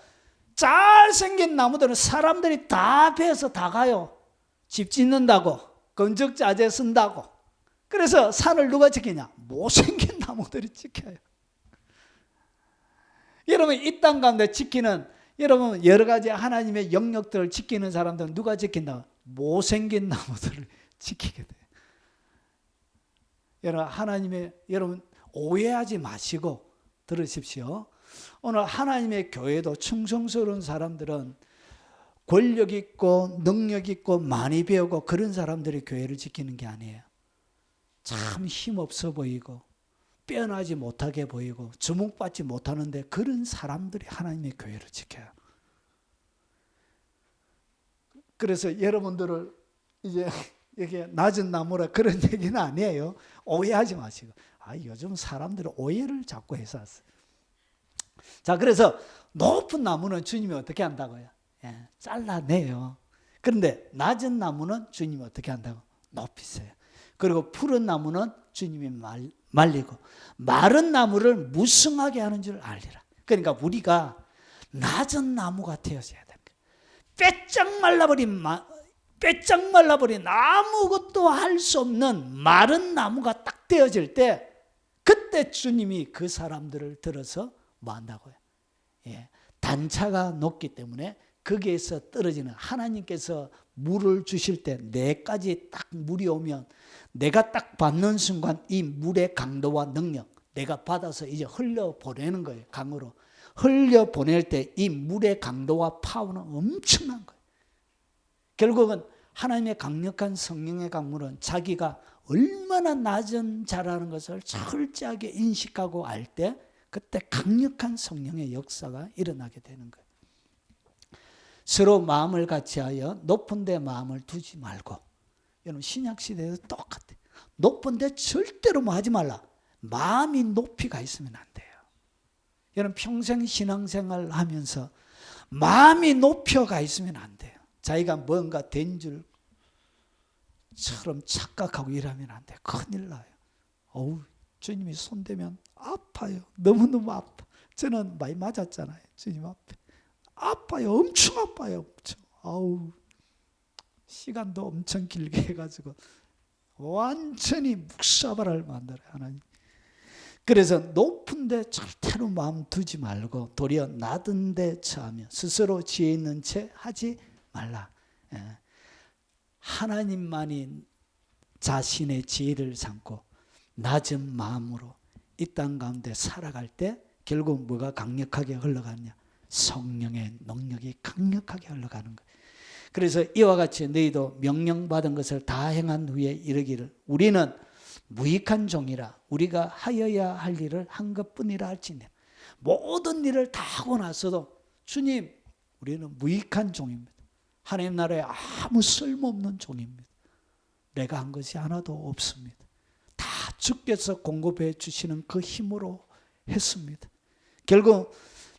잘생긴 나무들은 사람들이 다 베어서 다 가요. 집 짓는다고, 건축자재 쓴다고. 그래서 산을 누가 지키냐? 못생긴 나무들이 지켜요. 여러분, 이 땅 가운데 지키는, 여러분 여러 가지 하나님의 영역들을 지키는 사람들은 누가 지킨다? 못생긴 나무들을 지키게 돼요. 여러분 오해하지 마시고 들으십시오. 오늘 하나님의 교회도 충성스러운 사람들은 권력 있고 능력 있고 많이 배우고 그런 사람들이 교회를 지키는 게 아니에요. 참 힘없어 보이고 빼어나지 못하게 보이고 주목받지 못하는데 그런 사람들이 하나님의 교회를 지켜요. 그래서 여러분들을 이제 이게 낮은 나무라 그런 얘기는 아니에요. 오해하지 마시고. 요즘 사람들은 오해를 자꾸 해서 왔어요. 자, 그래서 높은 나무는 주님이 어떻게 한다고요? 잘라내요. 그런데 낮은 나무는 주님이 어떻게 한다고? 높이세요. 그리고 푸른 나무는 주님이 말리고, 마른 나무를 무성하게 하는 줄 알리라. 그러니까 우리가 낮은 나무가 되어져야 됩니다. 빼짝 말라버린 아무것도 할 수 없는 마른 나무가 딱 되어질 때, 그때 주님이 그 사람들을 들어서 뭐 한다고요? 단차가 높기 때문에 거기에서 떨어지는, 하나님께서 물을 주실 때 내까지 딱 물이 오면 내가 딱 받는 순간 이 물의 강도와 능력, 내가 받아서 이제 흘려보내는 거예요. 강으로 흘려보낼 때 이 물의 강도와 파워는 엄청난 거예요. 결국은 하나님의 강력한 성령의 강물은 자기가 얼마나 낮은 자라는 것을 철저하게 인식하고 알 때, 그때 강력한 성령의 역사가 일어나게 되는 거예요. 서로 마음을 같이하여 높은 데 마음을 두지 말고. 여러분 신약시대에도 똑같아요. 높은 데 절대로 뭐 하지 말라. 마음이 높이가 있으면 안 돼요. 여러분 평생 신앙생활 하면서 마음이 높여가 있으면 안 돼요. 자기가 뭔가 된 줄처럼 착각하고 일하면 안 돼요. 큰일 나요. 어우, 주님이 손대면 아파요. 너무너무 아파. 저는 많이 맞았잖아요. 주님 앞에. 아파요. 엄청 아파요. 엄청. 아우, 시간도 엄청 길게 해가지고 완전히 묵사발을 만들어요. 하나님. 그래서 높은 데 절대로 마음 두지 말고 도리어 낮은 데 처하며 스스로 지혜 있는 채 하지 말라. 하나님만이 자신의 지혜를 삼고 낮은 마음으로 이 땅 가운데 살아갈 때 결국 뭐가 강력하게 흘러가느냐? 성령의 능력이 강력하게 흘러가는 거예요. 그래서 이와 같이 너희도 명령받은 것을 다 행한 후에 이르기를 우리는 무익한 종이라 우리가 하여야 할 일을 한 것뿐이라 할지니 모든 일을 다 하고 나서도 주님 우리는 무익한 종입니다. 하나님 나라에 아무 쓸모없는 종입니다. 내가 한 것이 하나도 없습니다. 다 주께서 공급해 주시는 그 힘으로 했습니다. 결국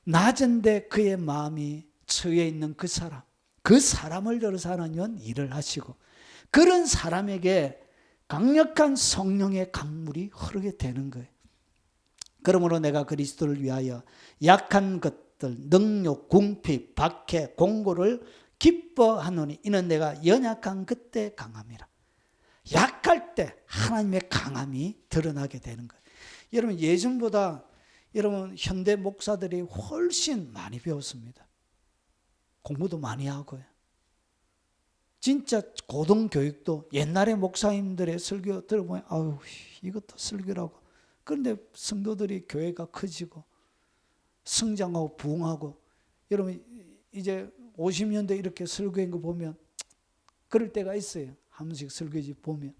낮은데 그의 마음이 처해 있는 그 사람을 들어서 하나님은 일을 하시고 그런 사람에게 강력한 성령의 강물이 흐르게 되는 거예요. 그러므로 내가 그리스도를 위하여 약한 것들, 능욕, 궁핍, 박해, 공고를 기뻐하노니 이는 내가 연약한 그때 강함이라. 약할 때 하나님의 강함이 드러나게 되는 거예요. 여러분 예전보다 여러분 현대 목사들이 훨씬 많이 배웠습니다. 공부도 많이 하고요. 진짜 고등교육도 옛날에 목사님들의 설교 들어보면 아유 이것도 설교라고. 그런데 성도들이 교회가 커지고 성장하고 부흥하고 여러분 이제 50년대 이렇게 설교한 거 보면 그럴 때가 있어요. 한 번씩 설교지 보면.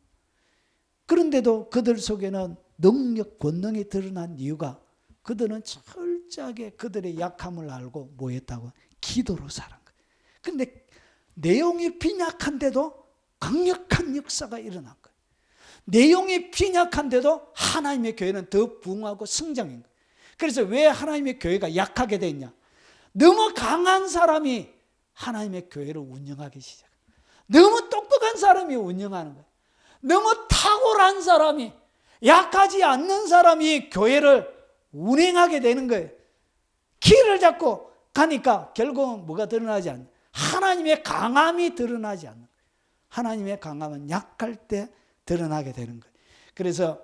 그런데도 그들 속에는 능력, 권능이 드러난 이유가 그들은 철저하게 그들의 약함을 알고 뭐 했다고? 기도로 살은 거예요. 그런데 내용이 빈약한데도 강력한 역사가 일어난 거예요. 내용이 빈약한데도 하나님의 교회는 더 부흥하고 성장인 거예요. 그래서 왜 하나님의 교회가 약하게 됐냐? 너무 강한 사람이 하나님의 교회를 운영하기 시작해요. 너무 똑똑한 사람이 운영하는 거예요. 너무 탁월한 사람이 약하지 않는 사람이 교회를 운행하게 되는 거예요. 키를 잡고 가니까 결국은 뭐가 드러나지 않는 하나님의 강함이 드러나지 않는 거예요. 하나님의 강함은 약할 때 드러나게 되는 거예요. 그래서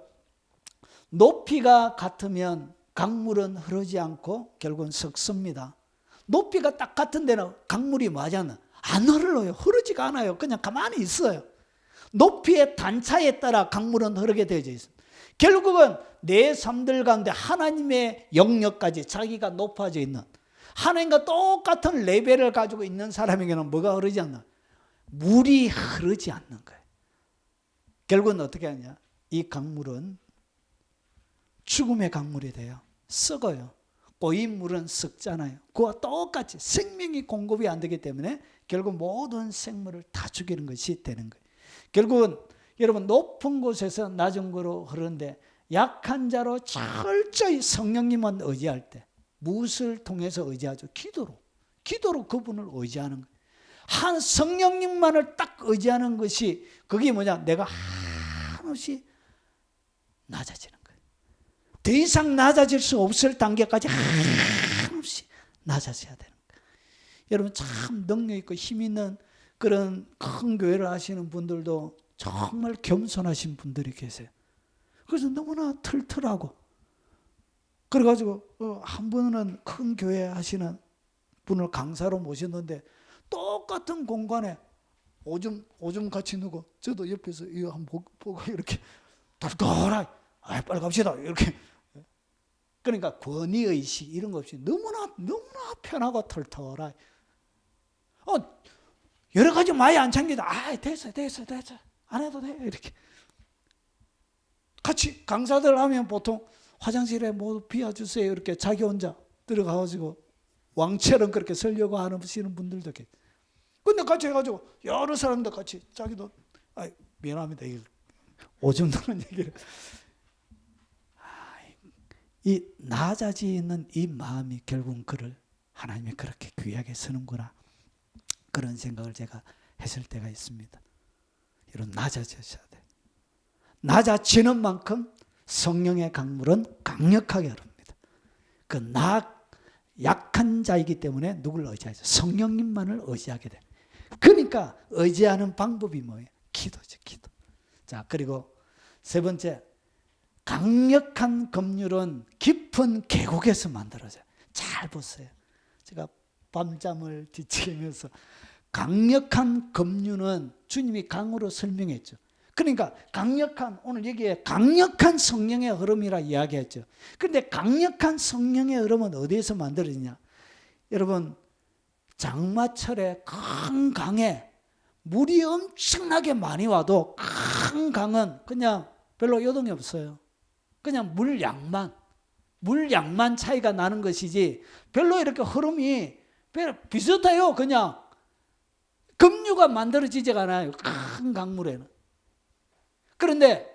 높이가 같으면 강물은 흐르지 않고 결국은 썩습니다. 높이가 딱 같은 데는 강물이 뭐하잖아? 안 흘러요. 흐르지가 않아요. 그냥 가만히 있어요. 높이의 단차에 따라 강물은 흐르게 되어져 있습니다. 결국은 내 삶들 가운데 하나님의 영역까지 자기가 높아져 있는 하나님과 똑같은 레벨을 가지고 있는 사람에게는 뭐가 흐르지 않나? 물이 흐르지 않는 거예요. 결국은 어떻게 하냐? 이 강물은 죽음의 강물이 돼요. 썩어요. 꼬인 물은 썩잖아요. 그와 똑같이 생명이 공급이 안 되기 때문에 결국 모든 생물을 다 죽이는 것이 되는 거예요. 결국은 여러분 높은 곳에서 낮은 곳으로 흐르는데 약한 자로 철저히 성령님만 의지할 때 무엇을 통해서 의지하죠? 기도로 그분을 의지하는 거예요. 한 성령님만을 딱 의지하는 것이 그게 뭐냐? 내가 한없이 낮아지는 거예요. 더 이상 낮아질 수 없을 단계까지 한없이 낮아져야 되는 거예요. 여러분 참 능력 있고 힘 있는 그런 큰 교회를 하시는 분들도 정말 겸손하신 분들이 계세요. 그래서 너무나 털털하고 그래가지고 한 분은 큰 교회 하시는 분을 강사로 모셨는데 똑같은 공간에 오줌 같이 누고 저도 옆에서 이거 한번 보고 이렇게 털털하게 빨리 갑시다 이렇게. 그러니까 권위의식 이런 거 없이 너무나 편하고 털털하게 여러 가지 많이 안 챙기다 됐어 안 해도 돼 이렇게. 같이 강사들 하면 보통 화장실에 뭐 비워주세요 이렇게 자기 혼자 들어가가지고 왕처럼 그렇게 쓰려고 하시는 분들도 계세요. 근데 같이 해가지고 여러 사람들 같이 자기도 미안합니다 오줌 누는 얘기를 이 낮아지는 이 마음이 결국은 그를 하나님이 그렇게 귀하게 쓰는구나, 그런 생각을 제가 했을 때가 있습니다. 여러분, 낮아지셔야 돼요. 낮아지는 만큼 성령의 강물은 강력하게 흐릅니다. 그 약한 자이기 때문에 누굴 의지하죠? 성령님만을 의지하게 돼요. 그러니까 의지하는 방법이 뭐예요? 기도죠, 기도. 자, 그리고 세 번째, 강력한 검률은 깊은 계곡에서 만들어져요. 잘 보세요. 제가 밤잠을 뒤척이면서 강력한 검률은 주님이 강으로 설명했죠. 그러니까 강력한, 오늘 여기에 강력한 성령의 흐름이라 이야기했죠. 그런데 강력한 성령의 흐름은 어디에서 만들어지냐? 여러분, 장마철에 큰 강에 물이 엄청나게 많이 와도 큰 강은 그냥 별로 요동이 없어요. 그냥 물 양만 차이가 나는 것이지 별로 이렇게 흐름이 비슷해요. 그냥 급류가 만들어지지가 않아요, 큰 강물에는. 그런데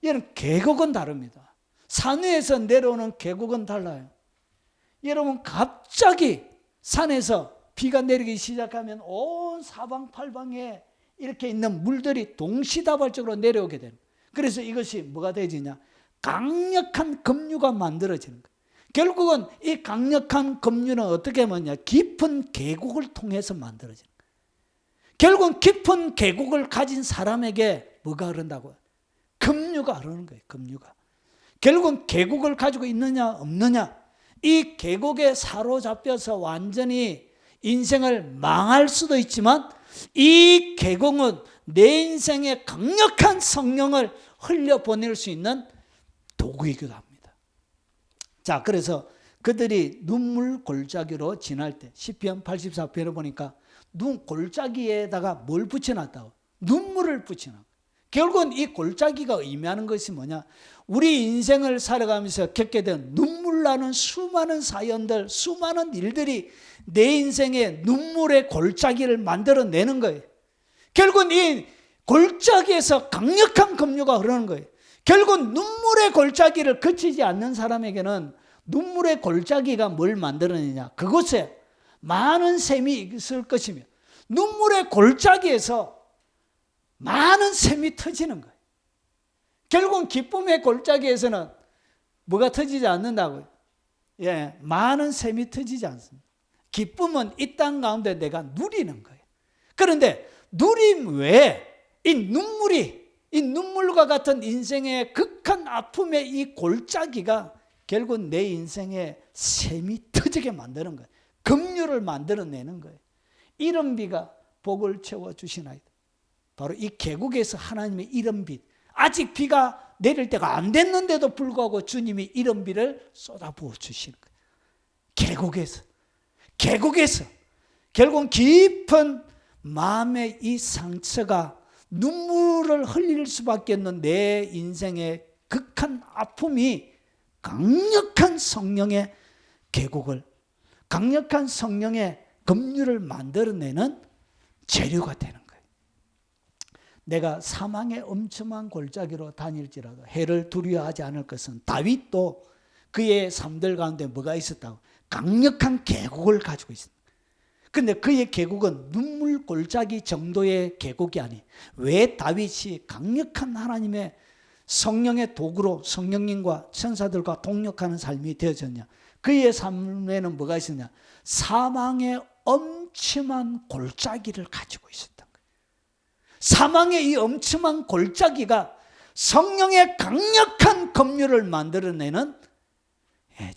얘는 계곡은 다릅니다. 산 위에서 내려오는 계곡은 달라요. 여러분, 갑자기 산에서 비가 내리기 시작하면 온 사방팔방에 이렇게 있는 물들이 동시다발적으로 내려오게 되는, 그래서 이것이 뭐가 되지냐? 강력한 급류가 만들어지는 거예요. 결국은 이 강력한 급류는 어떻게 뭐냐? 깊은 계곡을 통해서 만들어지는 거예요. 결국은 깊은 계곡을 가진 사람에게 뭐가 흐른다고요? 급류가 흐르는 거예요. 급류가. 결국은 계곡을 가지고 있느냐 없느냐, 이 계곡에 사로잡혀서 완전히 인생을 망할 수도 있지만 이 계곡은 내 인생에 강력한 성령을 흘려보낼 수 있는 도구이기도 합니다. 자, 그래서 그들이 눈물 골짜기로 지날 때 시편 84편을 보니까 눈 골짜기에다가 뭘 붙여놨다고? 눈물을 붙여놨고. 결국은 이 골짜기가 의미하는 것이 뭐냐? 우리 인생을 살아가면서 겪게 된 눈물 나는 수많은 사연들, 수많은 일들이 내 인생에 눈물의 골짜기를 만들어내는 거예요. 결국은 이 골짜기에서 강력한 급류가 흐르는 거예요. 결국은 눈물의 골짜기를 거치지 않는 사람에게는 눈물의 골짜기가 뭘 만들어내냐? 그곳에 많은 샘이 있을 것이며 눈물의 골짜기에서 많은 샘이 터지는 거예요. 결국은 기쁨의 골짜기에서는 뭐가 터지지 않는다고요? 예, 많은 샘이 터지지 않습니다. 기쁨은 이 땅 가운데 내가 누리는 거예요. 그런데 누림 외에 이 눈물과 같은 인생의 극한 아픔의 이 골짜기가 결국 내 인생에 샘이 터지게 만드는 거예요. 급류를 만들어내는 거예요. 이런 비가 복을 채워주시나이다. 바로 이 계곡에서 하나님의 이런 빛, 아직 비가 내릴 때가 안 됐는데도 불구하고 주님이 이런 비를 쏟아부어 주시는 거예요. 계곡에서 결국 깊은 마음의 이 상처가 눈물을 흘릴 수밖에 없는 내 인생의 극한 아픔이 강력한 성령의 계곡을, 강력한 성령의 급류를 만들어내는 재료가 되는 거예요. 내가 사망의 엄청난 골짜기로 다닐지라도 해를 두려워하지 않을 것은 다윗도 그의 삶들 가운데 뭐가 있었다고? 강력한 계곡을 가지고 있습니다. 그런데 그의 계곡은 눈물 골짜기 정도의 계곡이 아니, 왜 다윗이 강력한 하나님의 성령의 도구로 성령님과 천사들과 동력하는 삶이 되어졌냐? 그의 삶에는 뭐가 있었냐? 사망의 엄침한 골짜기를 가지고 있었던 거예요. 사망의 이 엄침한 골짜기가 성령의 강력한 급류를 만들어내는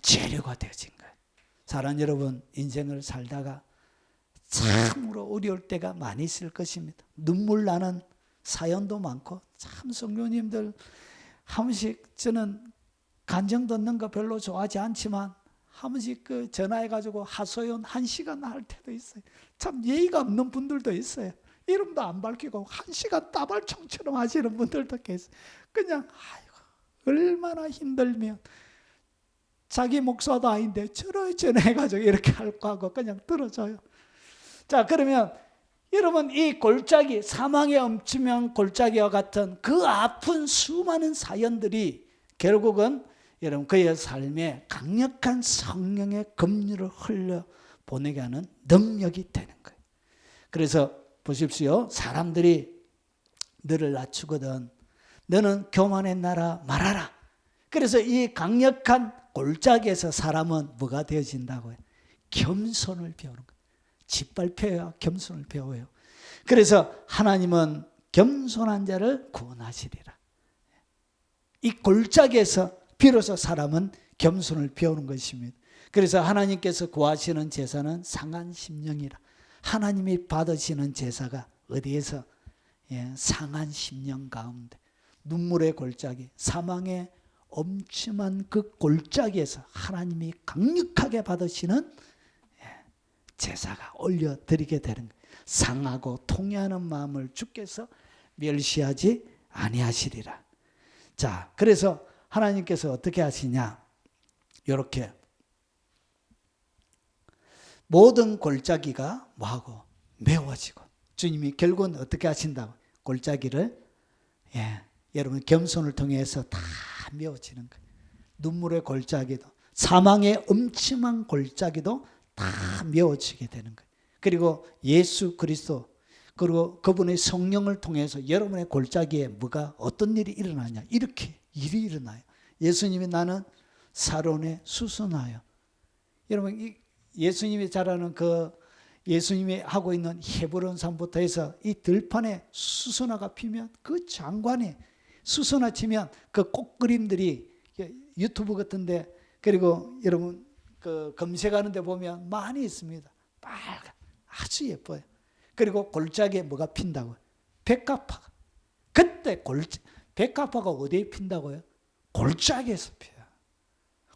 재료가 되어진 거예요. 사랑하는 여러분, 인생을 살다가 참으로 어려울 때가 많이 있을 것입니다. 눈물 나는 사연도 많고, 참 성도님들 한 번씩, 저는 간정 듣는 거 별로 좋아하지 않지만 한 번씩 그 전화해가지고 하소연 1시간 할 때도 있어요. 참 예의가 없는 분들도 있어요. 이름도 안 밝히고 1시간 따발총처럼 하시는 분들도 계세요. 그냥 아이고 얼마나 힘들면 자기 목사도 아닌데 저러 전화해가지고 이렇게 할거 하고 그냥 들어줘요. 자, 그러면 여러분, 이 골짜기, 사망의 엄청난 골짜기와 같은 그 아픈 수많은 사연들이 결국은 여러분 그의 삶에 강력한 성령의 긍휼을 흘려 보내게 하는 능력이 되는 거예요. 그래서 보십시오. 사람들이 너를 낮추거든 너는 교만했나라 말하라. 그래서 이 강력한 골짜기에서 사람은 뭐가 되어진다고요? 겸손을 배우는 거예요. 짓밟혀야 겸손을 배워요. 그래서 하나님은 겸손한 자를 구원하시리라. 이 골짜기에서 비로소 사람은 겸손을 배우는 것입니다. 그래서 하나님께서 구하시는 제사는 상한 심령이라. 하나님이 받으시는 제사가 어디에서? 상한 심령 가운데 눈물의 골짜기, 사망의 엄침한 그 골짜기에서 하나님이 강력하게 받으시는 제사가 올려드리게 되는 거예요. 상하고 통회하는 마음을 주께서 멸시하지 아니하시리라. 자, 그래서 하나님께서 어떻게 하시냐? 이렇게 모든 골짜기가 뭐하고? 메워지고 주님이 결국은 어떻게 하신다고? 골짜기를 여러분 겸손을 통해서 다 메워지는 거예요. 눈물의 골짜기도 사망의 엄침한 골짜기도 다 메워지게 되는 거예요. 그리고 예수 그리스도 그리고 그분의 성령을 통해서 여러분의 골짜기에 뭐가 어떤 일이 일어나냐? 이렇게 일이 일어나요. 예수님이 나는 사론에 수선하여. 여러분 예수님이 잘하는 그 예수님이 하고 있는 헤브론 산부터 해서 이 들판에 수선화가 피면 그 장관이 수선화 치면 그 꽃그림들이 유튜브 같은데 그리고 여러분 그 검색하는 데 보면 많이 있습니다. 빨간 아주 예뻐요. 그리고 골짜기에 뭐가 핀다고요? 백합화가. 그때 백합화가 어디에 핀다고요? 골짜기에서 피어요.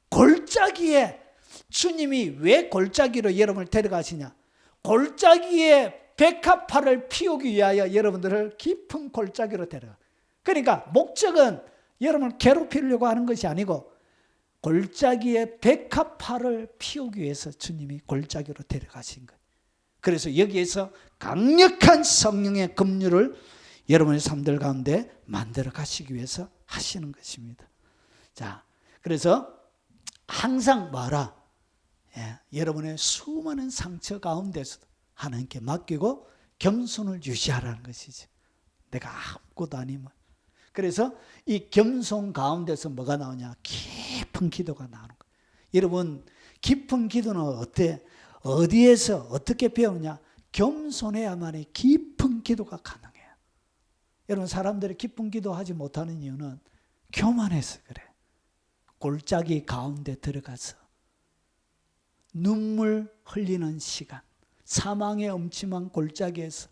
골짜기에 주님이 왜 골짜기로 여러분을 데려가시냐? 골짜기에 백합화를 피우기 위하여 여러분들을 깊은 골짜기로 데려가. 그러니까 목적은 여러분을 괴롭히려고 하는 것이 아니고 골짜기에 백합화를 피우기 위해서 주님이 골짜기로 데려가신 거예요. 그래서 여기에서 강력한 성령의 긍휼을 여러분의 삶들 가운데 만들어 가시기 위해서 하시는 것입니다. 자, 그래서 항상 뭐라? 여러분의 수많은 상처 가운데서도 하나님께 맡기고 겸손을 유지하라는 것이죠. 내가 아무것도 아니면. 그래서 이 겸손 가운데서 뭐가 나오냐? 깊은 기도가 나오는 거예요. 여러분 깊은 기도는 어디에서 어떻게 배우냐? 겸손해야만이 깊은 기도가 가능해요. 여러분 사람들이 깊은 기도하지 못하는 이유는 교만해서 그래. 골짜기 가운데 들어가서 눈물 흘리는 시간, 사망의 엄침한 골짜기에서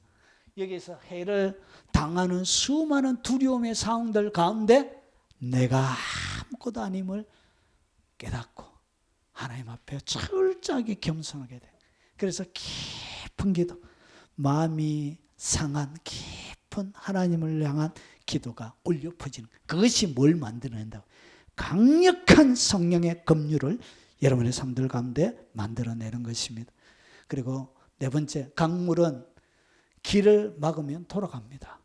여기서 해를 당하는 수많은 두려움의 상황들 가운데 내가 아무것도 아님을 깨닫고 하나님 앞에 철저하게 겸손하게 돼. 그래서 깊은 기도, 마음이 상한 깊은 하나님을 향한 기도가 울려 퍼지는 거예요. 그것이 뭘 만들어낸다고? 강력한 성령의 긍휼을 여러분의 삶들 가운데 만들어내는 것입니다. 그리고 네 번째, 강물은 길을 막으면 돌아갑니다.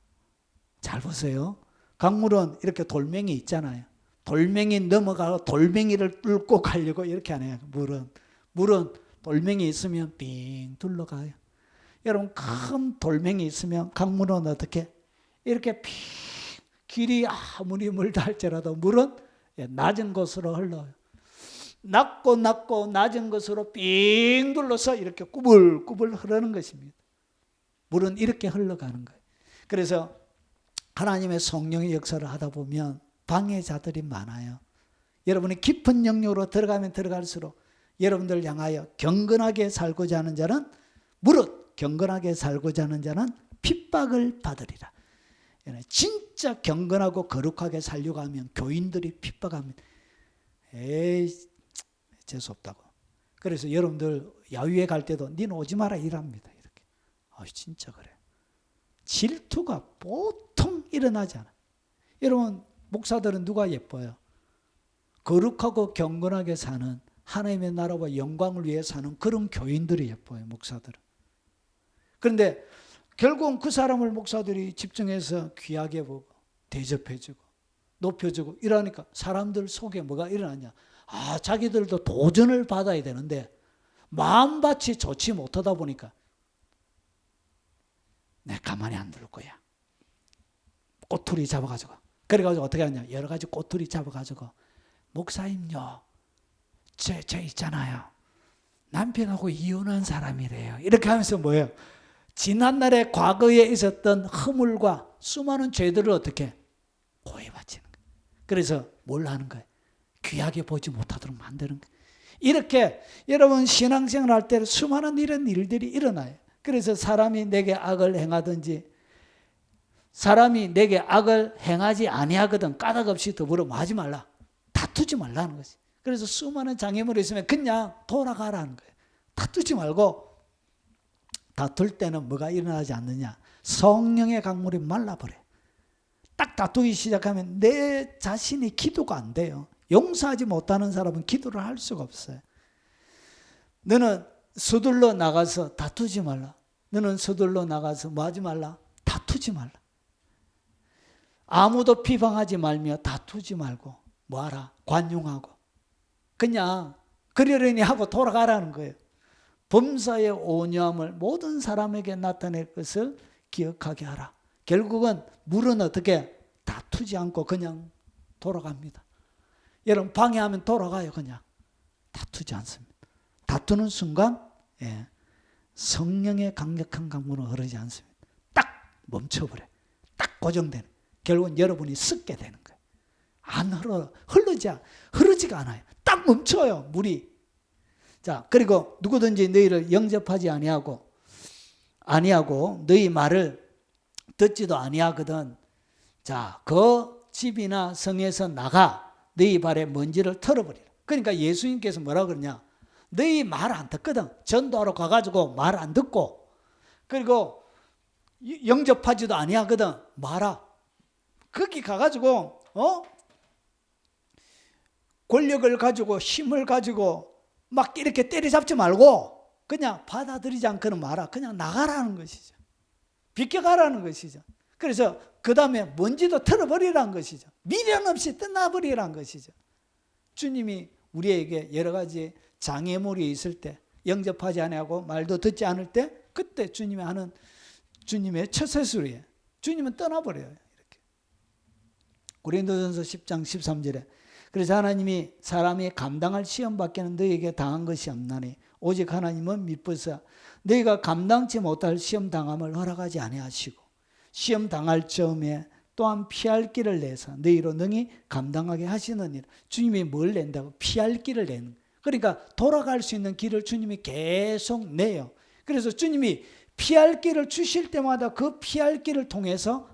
잘 보세요. 강물은 이렇게 돌멩이 있잖아요. 돌멩이 넘어가고 돌멩이를 뚫고 가려고 이렇게 안 해요. 물은 돌멩이 있으면 빙 둘러가요. 여러분 큰 돌멩이 있으면 강물은 어떻게? 이렇게 길이 아무리 멀다 할지라도 물은 낮은 곳으로 흘러요. 낮고 낮은 곳으로 빙 둘러서 이렇게 꾸불꾸불 흐르는 것입니다. 물은 이렇게 흘러가는 거예요. 그래서 하나님의 성령의 역사를 하다 보면 방해자들이 많아요. 여러분이 깊은 영역으로 들어가면 들어갈수록 여러분들 향하여 경건하게 살고자 하는 자는 무릇 경건하게 살고자 하는 자는 핍박을 받으리라. 진짜 경건하고 거룩하게 살려고 하면 교인들이 핍박합니다. 에이 재수없다고. 그래서 여러분들 야유회 갈 때도 니는 오지 마라 이랍니다. 이렇게. 진짜 그래. 질투가 보통 일어나지 않아요. 여러분 목사들은 누가 예뻐요? 거룩하고 경건하게 사는 하나님의 나라와 영광을 위해 사는 그런 교인들이 예뻐요. 목사들은. 그런데 결국은 그 사람을 목사들이 집중해서 귀하게 보고 대접해주고 높여주고 이러니까 사람들 속에 뭐가 일어나냐. 자기들도 도전을 받아야 되는데 마음밭이 좋지 못하다 보니까 내가 가만히 안 둘 거야. 꼬투리 잡아가지고. 그래가지고 어떻게 하냐. 여러 가지 꼬투리 잡아가지고 목사님요. 제 있잖아요. 남편하고 이혼한 사람이래요. 이렇게 하면서 뭐예요? 지난날에 과거에 있었던 허물과 수많은 죄들을 어떻게 고해 바치는 거예요. 그래서 뭘 하는 거예요? 귀하게 보지 못하도록 만드는 거예요. 이렇게 여러분 신앙생활 할 때 수많은 이런 일들이 일어나요. 그래서 사람이 내게 악을 행하든지 사람이 내게 악을 행하지 아니하거든 까닭없이 더불어 뭐 하지 말라. 다투지 말라는 것이. 그래서 수많은 장애물이 있으면 그냥 돌아가라는 거예요. 다투지 말고 다툴 때는 뭐가 일어나지 않느냐. 성령의 강물이 말라버려. 딱 다투기 시작하면 내 자신이 기도가 안 돼요. 용서하지 못하는 사람은 기도를 할 수가 없어요. 너는 서둘러 나가서 다투지 말라. 너는 서둘러 나가서 뭐 하지 말라? 다투지 말라. 아무도 비방하지 말며 다투지 말고 뭐하라? 관용하고 그냥 그러려니 하고 돌아가라는 거예요. 범사의 온유함을 모든 사람에게 나타낼 것을 기억하게 하라. 결국은 물은 어떻게 다투지 않고 그냥 돌아갑니다. 여러분 방해하면 돌아가요. 그냥 다투지 않습니다. 다투는 순간 성령의 강력한 강물은 흐르지 않습니다. 딱 멈춰버려요. 딱 고정되는. 결국은 여러분이 썩게 되는 거예요. 안 흐르지가 않아요. 딱 멈춰요. 물이. 자, 그리고 누구든지 너희를 영접하지 아니하고 너희 말을 듣지도 아니하거든. 자, 그 집이나 성에서 나가 너희 발에 먼지를 털어버리라. 그러니까 예수님께서 뭐라 그러냐? 너희 말 안 듣거든. 전도하러 가가지고 말 안 듣고 그리고 영접하지도 아니하거든. 말아. 거기 가가지고 권력을 가지고 힘을 가지고 막 이렇게 때려잡지 말고 그냥 받아들이지 않고는 마라. 그냥 나가라는 것이죠. 비켜가라는 것이죠. 그래서 그 다음에 먼지도 털어버리라는 것이죠. 미련 없이 떠나버리라는 것이죠. 주님이 우리에게 여러 가지 장애물이 있을 때 영접하지 아니하고 말도 듣지 않을 때 그때 주님이 하는 주님의 첫 세술이에요. 주님은 떠나버려요. 이렇게. 고린도전서 10장 13절에 그래서 하나님이 사람이 감당할 시험 밖에는 너희에게 당한 것이 없나니 오직 하나님은 미쁘사 너희가 감당치 못할 시험 당함을 허락하지 아니하시고 시험 당할 즈음에 또한 피할 길을 내서 너희로 능히 감당하게 하시느니라. 주님이 뭘 낸다고? 피할 길을 내는. 그러니까 돌아갈 수 있는 길을 주님이 계속 내요. 그래서 주님이 피할 길을 주실 때마다 그 피할 길을 통해서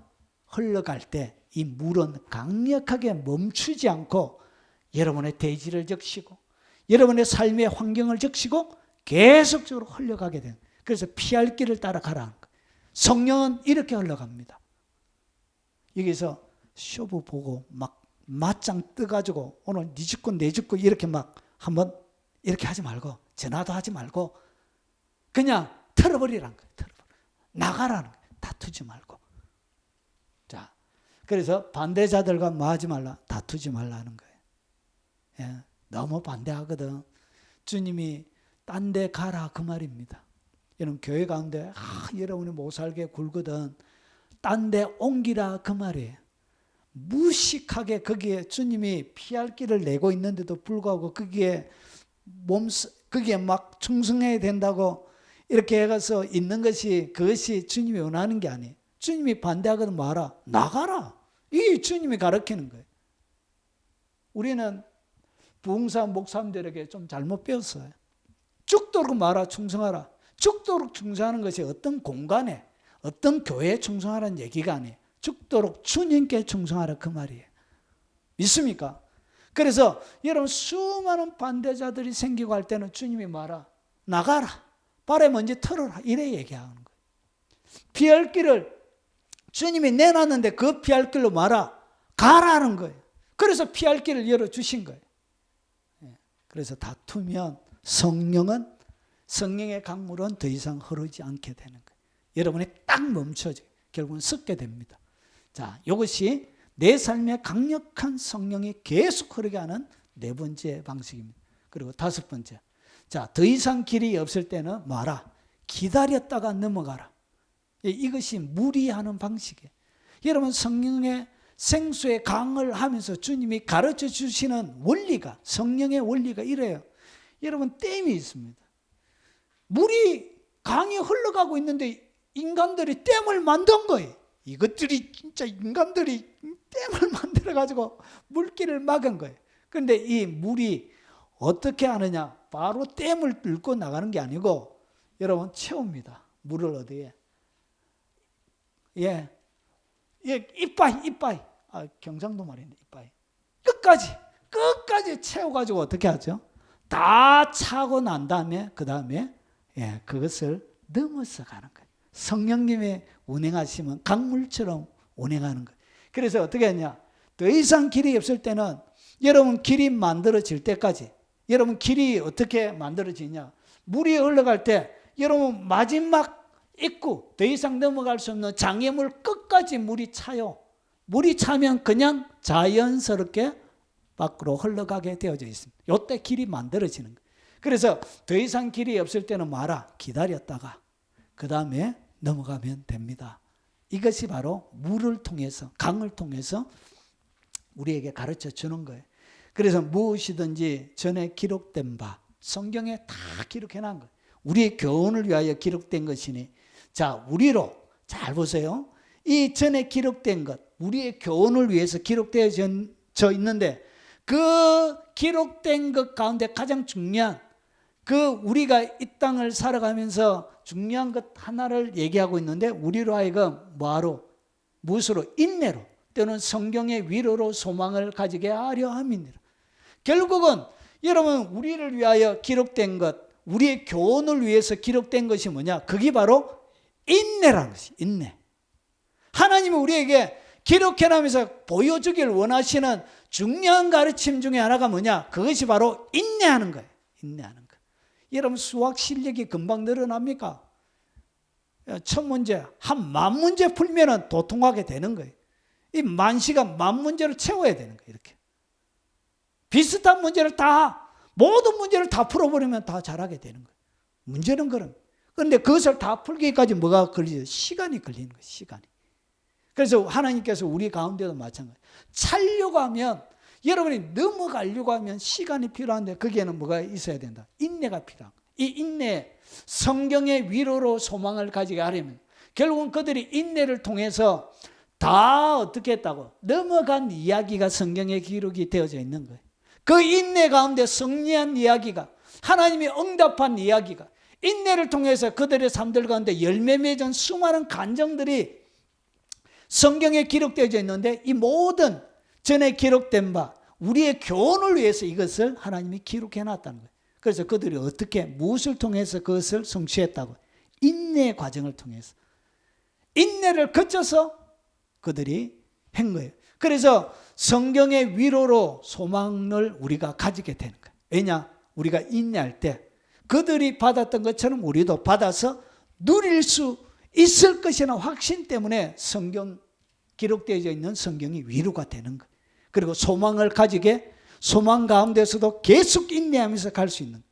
흘러갈 때 이 물은 강력하게 멈추지 않고 여러분의 대지를 적시고 여러분의 삶의 환경을 적시고 계속적으로 흘러가게 돼요. 그래서 피할 길을 따라가라는 거예요. 성령은 이렇게 흘러갑니다. 여기서 쇼부 보고 막 맞짱 떠가지고 오늘 네 죽고 내 죽고 이렇게 막 한번 이렇게 하지 말고 전화도 하지 말고 그냥 털어버리라는 거예요. 나가라는 거예요. 다투지 말고. 자, 그래서 반대자들과 뭐 하지 말라? 다투지 말라는 거예요. 예, 너무 반대하거든. 주님이 딴 데 가라 그 말입니다. 여러분 교회 가운데 여러분이 못 살게 굴거든. 딴 데 옮기라 그 말이에요. 무식하게 거기에 주님이 피할 길을 내고 있는데도 불구하고 거기에 막 충성해야 된다고 이렇게 해가서 있는 것이 그것이 주님이 원하는 게 아니에요. 주님이 반대하거든 말아. 나가라. 이게 주님이 가르치는 거예요. 우리는 부흥사 목사님들에게 좀 잘못 배웠어요. 죽도록 말아 충성하라. 죽도록 충성하는 것이 어떤 공간에 어떤 교회에 충성하라는 얘기가 아니에요. 죽도록 주님께 충성하라 그 말이에요. 믿습니까? 그래서 여러분 수많은 반대자들이 생기고 할 때는 주님이 말아. 나가라. 발에 먼지 털어라. 이래 얘기하는 거예요. 피할 길을 주님이 내놨는데 그 피할 길로 말아. 가라는 거예요. 그래서 피할 길을 열어주신 거예요. 그래서 다투면 성령의 강물은 더 이상 흐르지 않게 되는 거예요. 여러분이 딱 멈춰져 결국은 썩게 됩니다. 자, 이것이 내 삶에 강력한 성령이 계속 흐르게 하는 네 번째 방식입니다. 그리고 다섯 번째, 자, 더 이상 길이 없을 때는 뭐하라? 기다렸다가 넘어가라. 이것이 무리하는 방식이에요. 여러분, 성령의 생수의 강을 하면서 주님이 가르쳐 주시는 원리가, 성령의 원리가 이래요. 여러분, 댐이 있습니다. 물이 강이 흘러가고 있는데 인간들이 댐을 만든 거예요. 이것들이 진짜 인간들이 댐을 만들어 가지고 물길을 막은 거예요. 그런데 이 물이 어떻게 하느냐? 바로 댐을 뚫고 나가는 게 아니고 여러분 채웁니다. 물을 어디에? 예, 이빠이. 경상도 말인데 이빠이. 끝까지 채워가지고 어떻게 하죠? 다 차고 난 다음에 그 다음에 그것을 넘어서 가는 거예요. 성령님의 운행하시면 강물처럼 운행하는 거예요. 그래서 어떻게 했냐? 더 이상 길이 없을 때는 여러분 길이 만들어질 때까지, 여러분 길이 어떻게 만들어지냐? 물이 흘러갈 때 여러분 마지막 입구, 더 이상 넘어갈 수 없는 장애물 끝까지 물이 차요. 물이 차면 그냥 자연스럽게 밖으로 흘러가게 되어져 있습니다. 이때 길이 만들어지는 거예요. 그래서 더 이상 길이 없을 때는 뭐하라? 기다렸다가 그 다음에 넘어가면 됩니다. 이것이 바로 물을 통해서, 강을 통해서 우리에게 가르쳐 주는 거예요. 그래서 무엇이든지 전에 기록된 바, 성경에 다 기록해 놓은 거예요. 우리의 교훈을 위하여 기록된 것이니, 자, 우리로 잘 보세요. 이 전에 기록된 것, 우리의 교훈을 위해서 기록되어져 있는데, 그 기록된 것 가운데 가장 중요한, 우리가 이 땅을 살아가면서 중요한 것 하나를 얘기하고 있는데, 우리로 하여금 무엇으로? 인내로, 또는 성경의 위로로 소망을 가지게 하려 함이니라. 결국은 여러분, 우리를 위하여 기록된 것, 우리의 교훈을 위해서 기록된 것이 뭐냐? 그게 바로 인내라는 것이, 인내. 하나님이 우리에게 기록해나면서 보여주길 원하시는 중요한 가르침 중에 하나가 뭐냐? 그것이 바로 인내하는 거예요. 인내하는 거. 여러분, 수학 실력이 금방 늘어납니까? 첫 문제, 한 10,000문제 풀면은 도통하게 되는 거예요. 이 10,000시간 10,000문제를 채워야 되는 거예요. 이렇게. 비슷한 문제를 모든 문제를 다 풀어버리면 다 잘하게 되는 거예요. 문제는 그런. 그런데 그것을 다 풀기까지 뭐가 걸리죠? 시간이 걸리는 거예요. 시간이. 그래서 하나님께서 우리 가운데도 마찬가지예요. 차려고 하면, 여러분이 넘어가려고 하면 시간이 필요한데 거기에는 뭐가 있어야 된다? 인내가 필요한 거예요. 이 인내, 성경의 위로로 소망을 가지게 하려면 결국은 그들이 인내를 통해서 다 어떻게 했다고? 넘어간 이야기가 성경에 기록이 되어져 있는 거예요. 그 인내 가운데 승리한 이야기가, 하나님이 응답한 이야기가, 인내를 통해서 그들의 삶들 가운데 열매 맺은 수많은 간정들이 성경에 기록되어져 있는데, 이 모든 전에 기록된 바, 우리의 교훈을 위해서 이것을 하나님이 기록해 놨다는 거예요. 그래서 그들이 어떻게, 무엇을 통해서 그것을 성취했다고? 인내 과정을 통해서. 인내를 거쳐서 그들이 한 거예요. 그래서 성경의 위로로 소망을 우리가 가지게 되는 거예요. 왜냐? 우리가 인내할 때 그들이 받았던 것처럼 우리도 받아서 누릴 수 있을 것이라는 확신 때문에 성경 기록되어 있는 성경이 위로가 되는 거예요. 그리고 소망을 가지게, 소망 가운데서도 계속 인내하면서 갈 수 있는,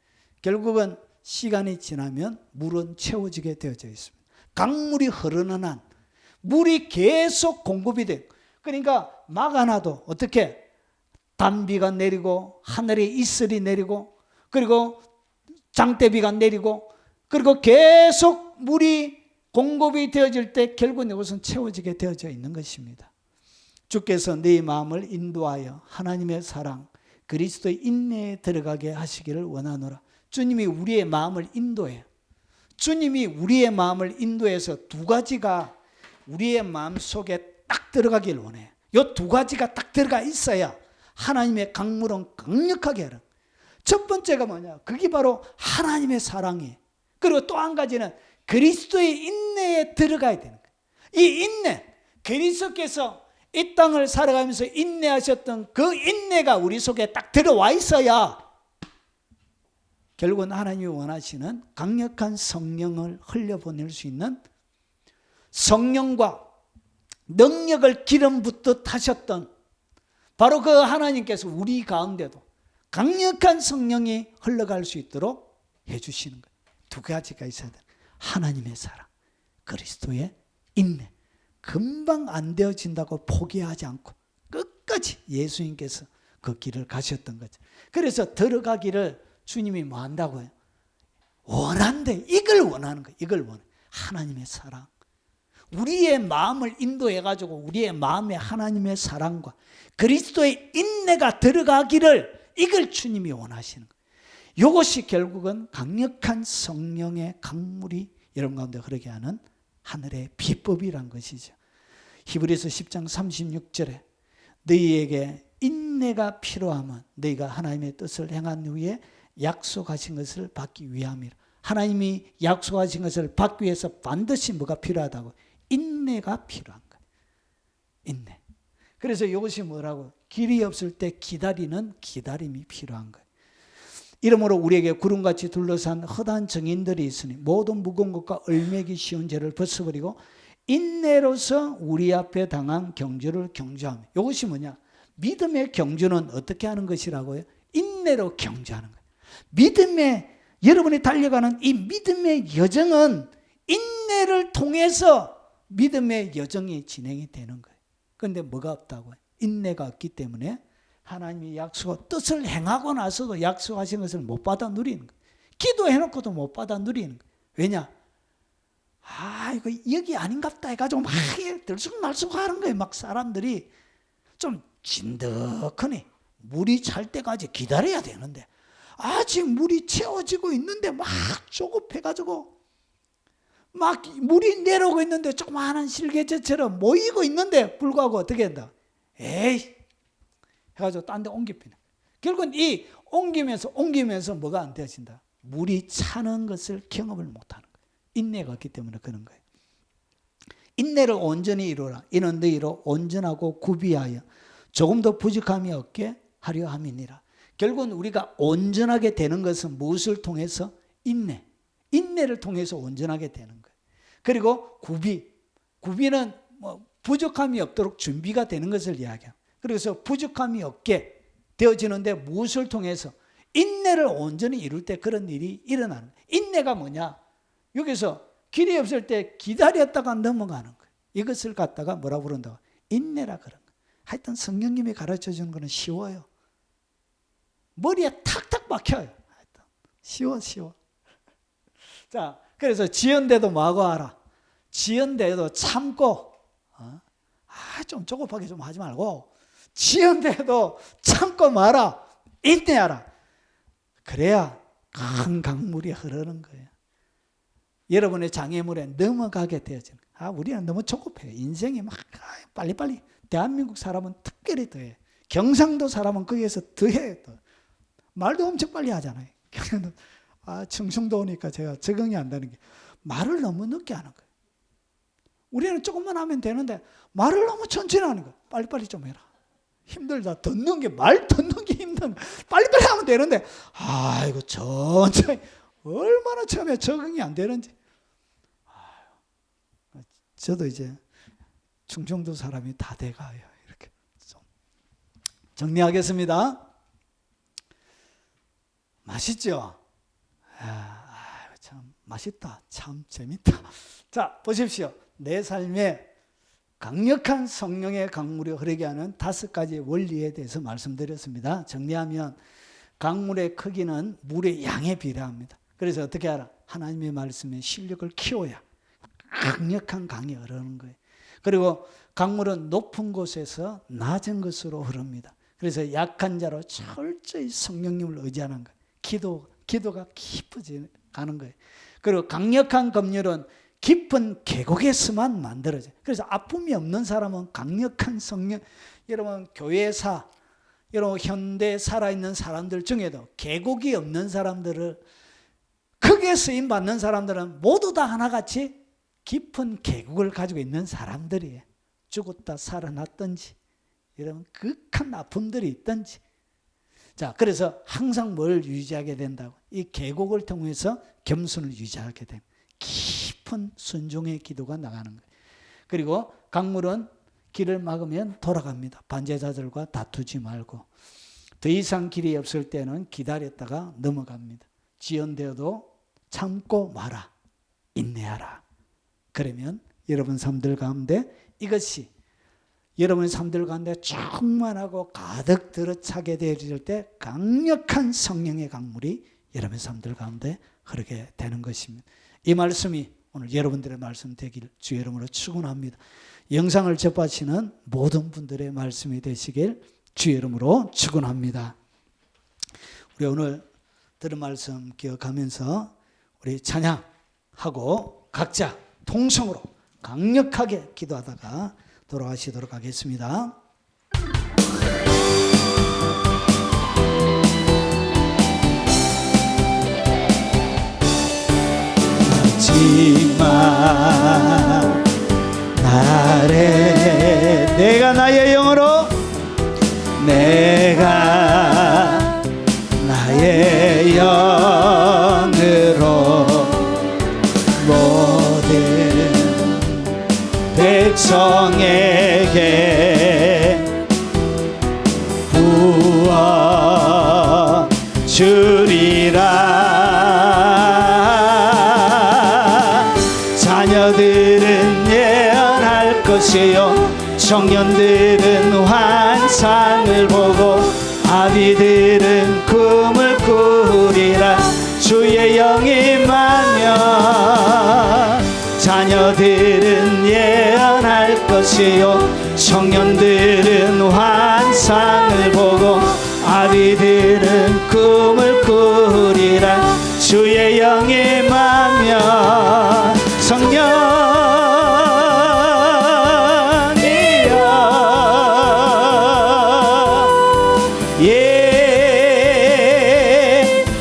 결국은 시간이 지나면 물은 채워지게 되어져 있습니다. 강물이 흐르는 한 물이 계속 공급이 돼요. 그러니까 막 하나도 어떻게 단비가 내리고 하늘에 이슬이 내리고 그리고 장대비가 내리고 그리고 계속 물이 공급이 되어질 때 결국은 이것은 채워지게 되어져 있는 것입니다. 주께서 네 마음을 인도하여 하나님의 사랑, 그리스도의 인내에 들어가게 하시기를 원하노라. 주님이 우리의 마음을 인도해요. 주님이 우리의 마음을 인도해서 두 가지가 우리의 마음 속에 딱 들어가길 원해요. 이 두 가지가 딱 들어가 있어야 하나님의 강물은 강력하게 하는. 첫 번째가 뭐냐? 그게 바로 하나님의 사랑이에요. 그리고 또 한 가지는 그리스도의 인내에 들어가야 되는 거예요. 이 인내, 그리스도께서 이 땅을 살아가면서 인내하셨던 그 인내가 우리 속에 딱 들어와 있어야 결국은 하나님이 원하시는 강력한 성령을 흘려보낼 수 있는, 성령과 능력을 기름 붓듯 하셨던 바로 그 하나님께서 우리 가운데도 강력한 성령이 흘러갈 수 있도록 해주시는 거예요. 두 가지가 있어야 돼요. 하나님의 사랑, 그리스도의 인내. 금방 안 되어진다고 포기하지 않고 끝까지 예수님께서 그 길을 가셨던 거죠. 그래서 들어가기를 주님이 뭐 한다고요? 원한대. 이걸 원하는 거예요. 이걸 원해. 하나님의 사랑. 우리의 마음을 인도해가지고 우리의 마음에 하나님의 사랑과 그리스도의 인내가 들어가기를 이걸 주님이 원하시는 거예요. 이것이 결국은 강력한 성령의 강물이 여러분 가운데 흐르게 하는 하늘의 비법이란 것이죠. 히브리서 10장 36절에 너희에게 인내가 필요하면 너희가 하나님의 뜻을 행한 후에 약속하신 것을 받기 위함이라. 하나님이 약속하신 것을 받기 위해서 반드시 뭐가 필요하다고? 인내가 필요한 거예요. 인내. 그래서 이것이 뭐라고? 길이 없을 때 기다리는 기다림이 필요한 거예요. 이러므로 우리에게 구름같이 둘러싼 허다한 정인들이 있으니 모든 무거운 것과 얼매기 쉬운 죄를 벗어버리고 인내로서 우리 앞에 당한 경주를 경주하며. 이것이 뭐냐? 믿음의 경주는 어떻게 하는 것이라고요? 인내로 경주하는 거예요. 믿음의 여러분이 달려가는 이 믿음의 여정은 인내를 통해서 믿음의 여정이 진행이 되는 거예요. 그런데 뭐가 없다고요? 인내가 없기 때문에 하나님이 약속, 뜻을 행하고 나서도 약속하신 것을 못 받아 누리는 거예요. 기도해놓고도 못 받아 누리는 거예요. 왜냐? 이거 여기 아닌갑다 해가지고 막 들쑥날쑥 하는 거예요. 막 사람들이 좀 진득하니 물이 찰 때까지 기다려야 되는데 아직 물이 채워지고 있는데 막 조급해가지고 막 물이 내려오고 있는데 조그마한 실개체처럼 모이고 있는데 불구하고 어떻게 한다? 에이 해가지고 딴 데 옮깁니다. 결국은 이 옮기면서 뭐가 안 되어진다? 물이 차는 것을 경험을 못하는 거예요. 인내가 없기 때문에 그런 거예요. 인내를 온전히 이루라. 이는 너희로 온전하고 구비하여 조금도 부족함이 없게 하려 함이니라. 결국은 우리가 온전하게 되는 것은 무엇을 통해서? 인내를 통해서 온전하게 되는 거예요. 그리고 구비는 뭐 부족함이 없도록 준비가 되는 것을 이야기해요. 그래서 부족함이 없게 되어지는데 무엇을 통해서? 인내를 온전히 이룰 때 그런 일이 일어나는 거예요. 인내가 뭐냐? 여기서 길이 없을 때 기다렸다가 넘어가는 거예요. 이것을 갖다가 뭐라 부른다고? 인내라 그런 거예요. 하여튼 성령님이 가르쳐 주는 거는 쉬워요. 머리에 탁탁 박혀요. 하여튼 쉬워. 자, 그래서 지연대도 뭐하고 하라? 지연대도 참고, 좀 조급하게 좀 하지 말고, 지연대도 참고 마라. 인내하라. 그래야 큰 강물이 흐르는 거예요. 여러분의 장애물에 넘어가게 되어지는 거예요. 우리는 너무 조급해요. 인생이 막 빨리빨리. 대한민국 사람은 특별히 더해. 경상도 사람은 거기에서 더해. 말도 엄청 빨리 하잖아요. 충청도 오니까 제가 적응이 안 되는 게 말을 너무 늦게 하는 거예요. 우리는 조금만 하면 되는데 말을 너무 천천히 하는 거예요. 빨리빨리 좀 해라. 힘들다. 말 듣는 게 힘든. 빨리빨리 하면 되는데 이거 천천히 얼마나 처음에 적응이 안 되는지. 저도 이제 충청도 사람이 다 돼가요. 이렇게 좀 정리하겠습니다. 맛있죠? 참 맛있다. 참 재밌다. 자, 보십시오. 내 삶에 강력한 성령의 강물이 흐르게 하는 5가지 원리에 대해서 말씀드렸습니다. 정리하면 강물의 크기는 물의 양에 비례합니다. 그래서 어떻게 하라? 하나님의 말씀에 실력을 키워야 강력한 강이 흐르는 거예요. 그리고 강물은 높은 곳에서 낮은 곳으로 흐릅니다. 그래서 약한 자로 철저히 성령님을 의지하는 거예요. 기도가 깊어지는 거예요. 그리고 강력한 검열은 깊은 계곡에서만 만들어져요. 그래서 아픔이 없는 사람은 강력한 성령, 여러분 교회사, 여러분 현대 살아있는 사람들 중에도 계곡이 없는 사람들을 크게 쓰임 받는 사람들은 모두 다 하나같이 깊은 계곡을 가지고 있는 사람들이에요. 죽었다 살아났든지 이런 극한 아픔들이 있든지. 자, 그래서 항상 뭘 유지하게 된다고? 이 계곡을 통해서 겸손을 유지하게 됩니다. 깊은 순종의 기도가 나가는 거예요. 그리고 강물은 길을 막으면 돌아갑니다. 반제자들과 다투지 말고. 더 이상 길이 없을 때는 기다렸다가 넘어갑니다. 지연되어도 참고 마라. 인내하라. 그러면 여러분 삶들 가운데 이것이 여러분 삶들 가운데 충만하고 가득 들어차게 되어질 때 강력한 성령의 강물이 여러분 삶들 가운데 흐르게 되는 것입니다. 이 말씀이 오늘 여러분들의 말씀 되길 주의 이름으로 축원합니다. 영상을 접하시는 모든 분들의 말씀이 되시길 주의 이름으로 축원합니다. 우리 오늘 들은 말씀 기억하면서 우리 찬양하고 각자 통성으로 강력하게 기도하다가 돌아가시도록 하겠습니다. 마지막 날에 내가 나의 영으로 내가 나의 영으로 모든 백성에게 부어 주리라. 자녀들은 예언할 것이요 청년들은 환상을 보고 아비들은 꿈을 꾸리라. 주의 영이 임하면 자녀들은 예언할 것이요 청년들은 환상을 보고 아비들은 꿈을 꾸리라. 주의 영이 임하면 성령이여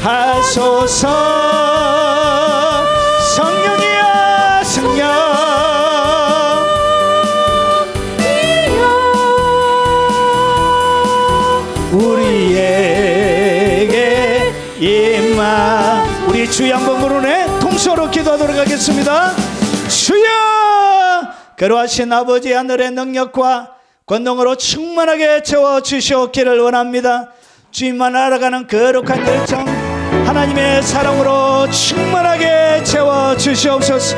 예하소서. 성령이여 성령 우리에게 임하. 우리 주여 한번 부르네. 통성으로 기도하도록 하겠습니다. 주여 그러하신 아버지 하늘의 능력과 권능으로 충만하게 채워주시옵기를 원합니다. 주님만 알아가는 거룩한 열정 하나님의 사랑으로 충만하게 채워주시옵소서.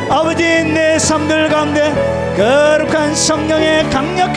아버지 내 삶들 가운데 거룩한 성령의 강력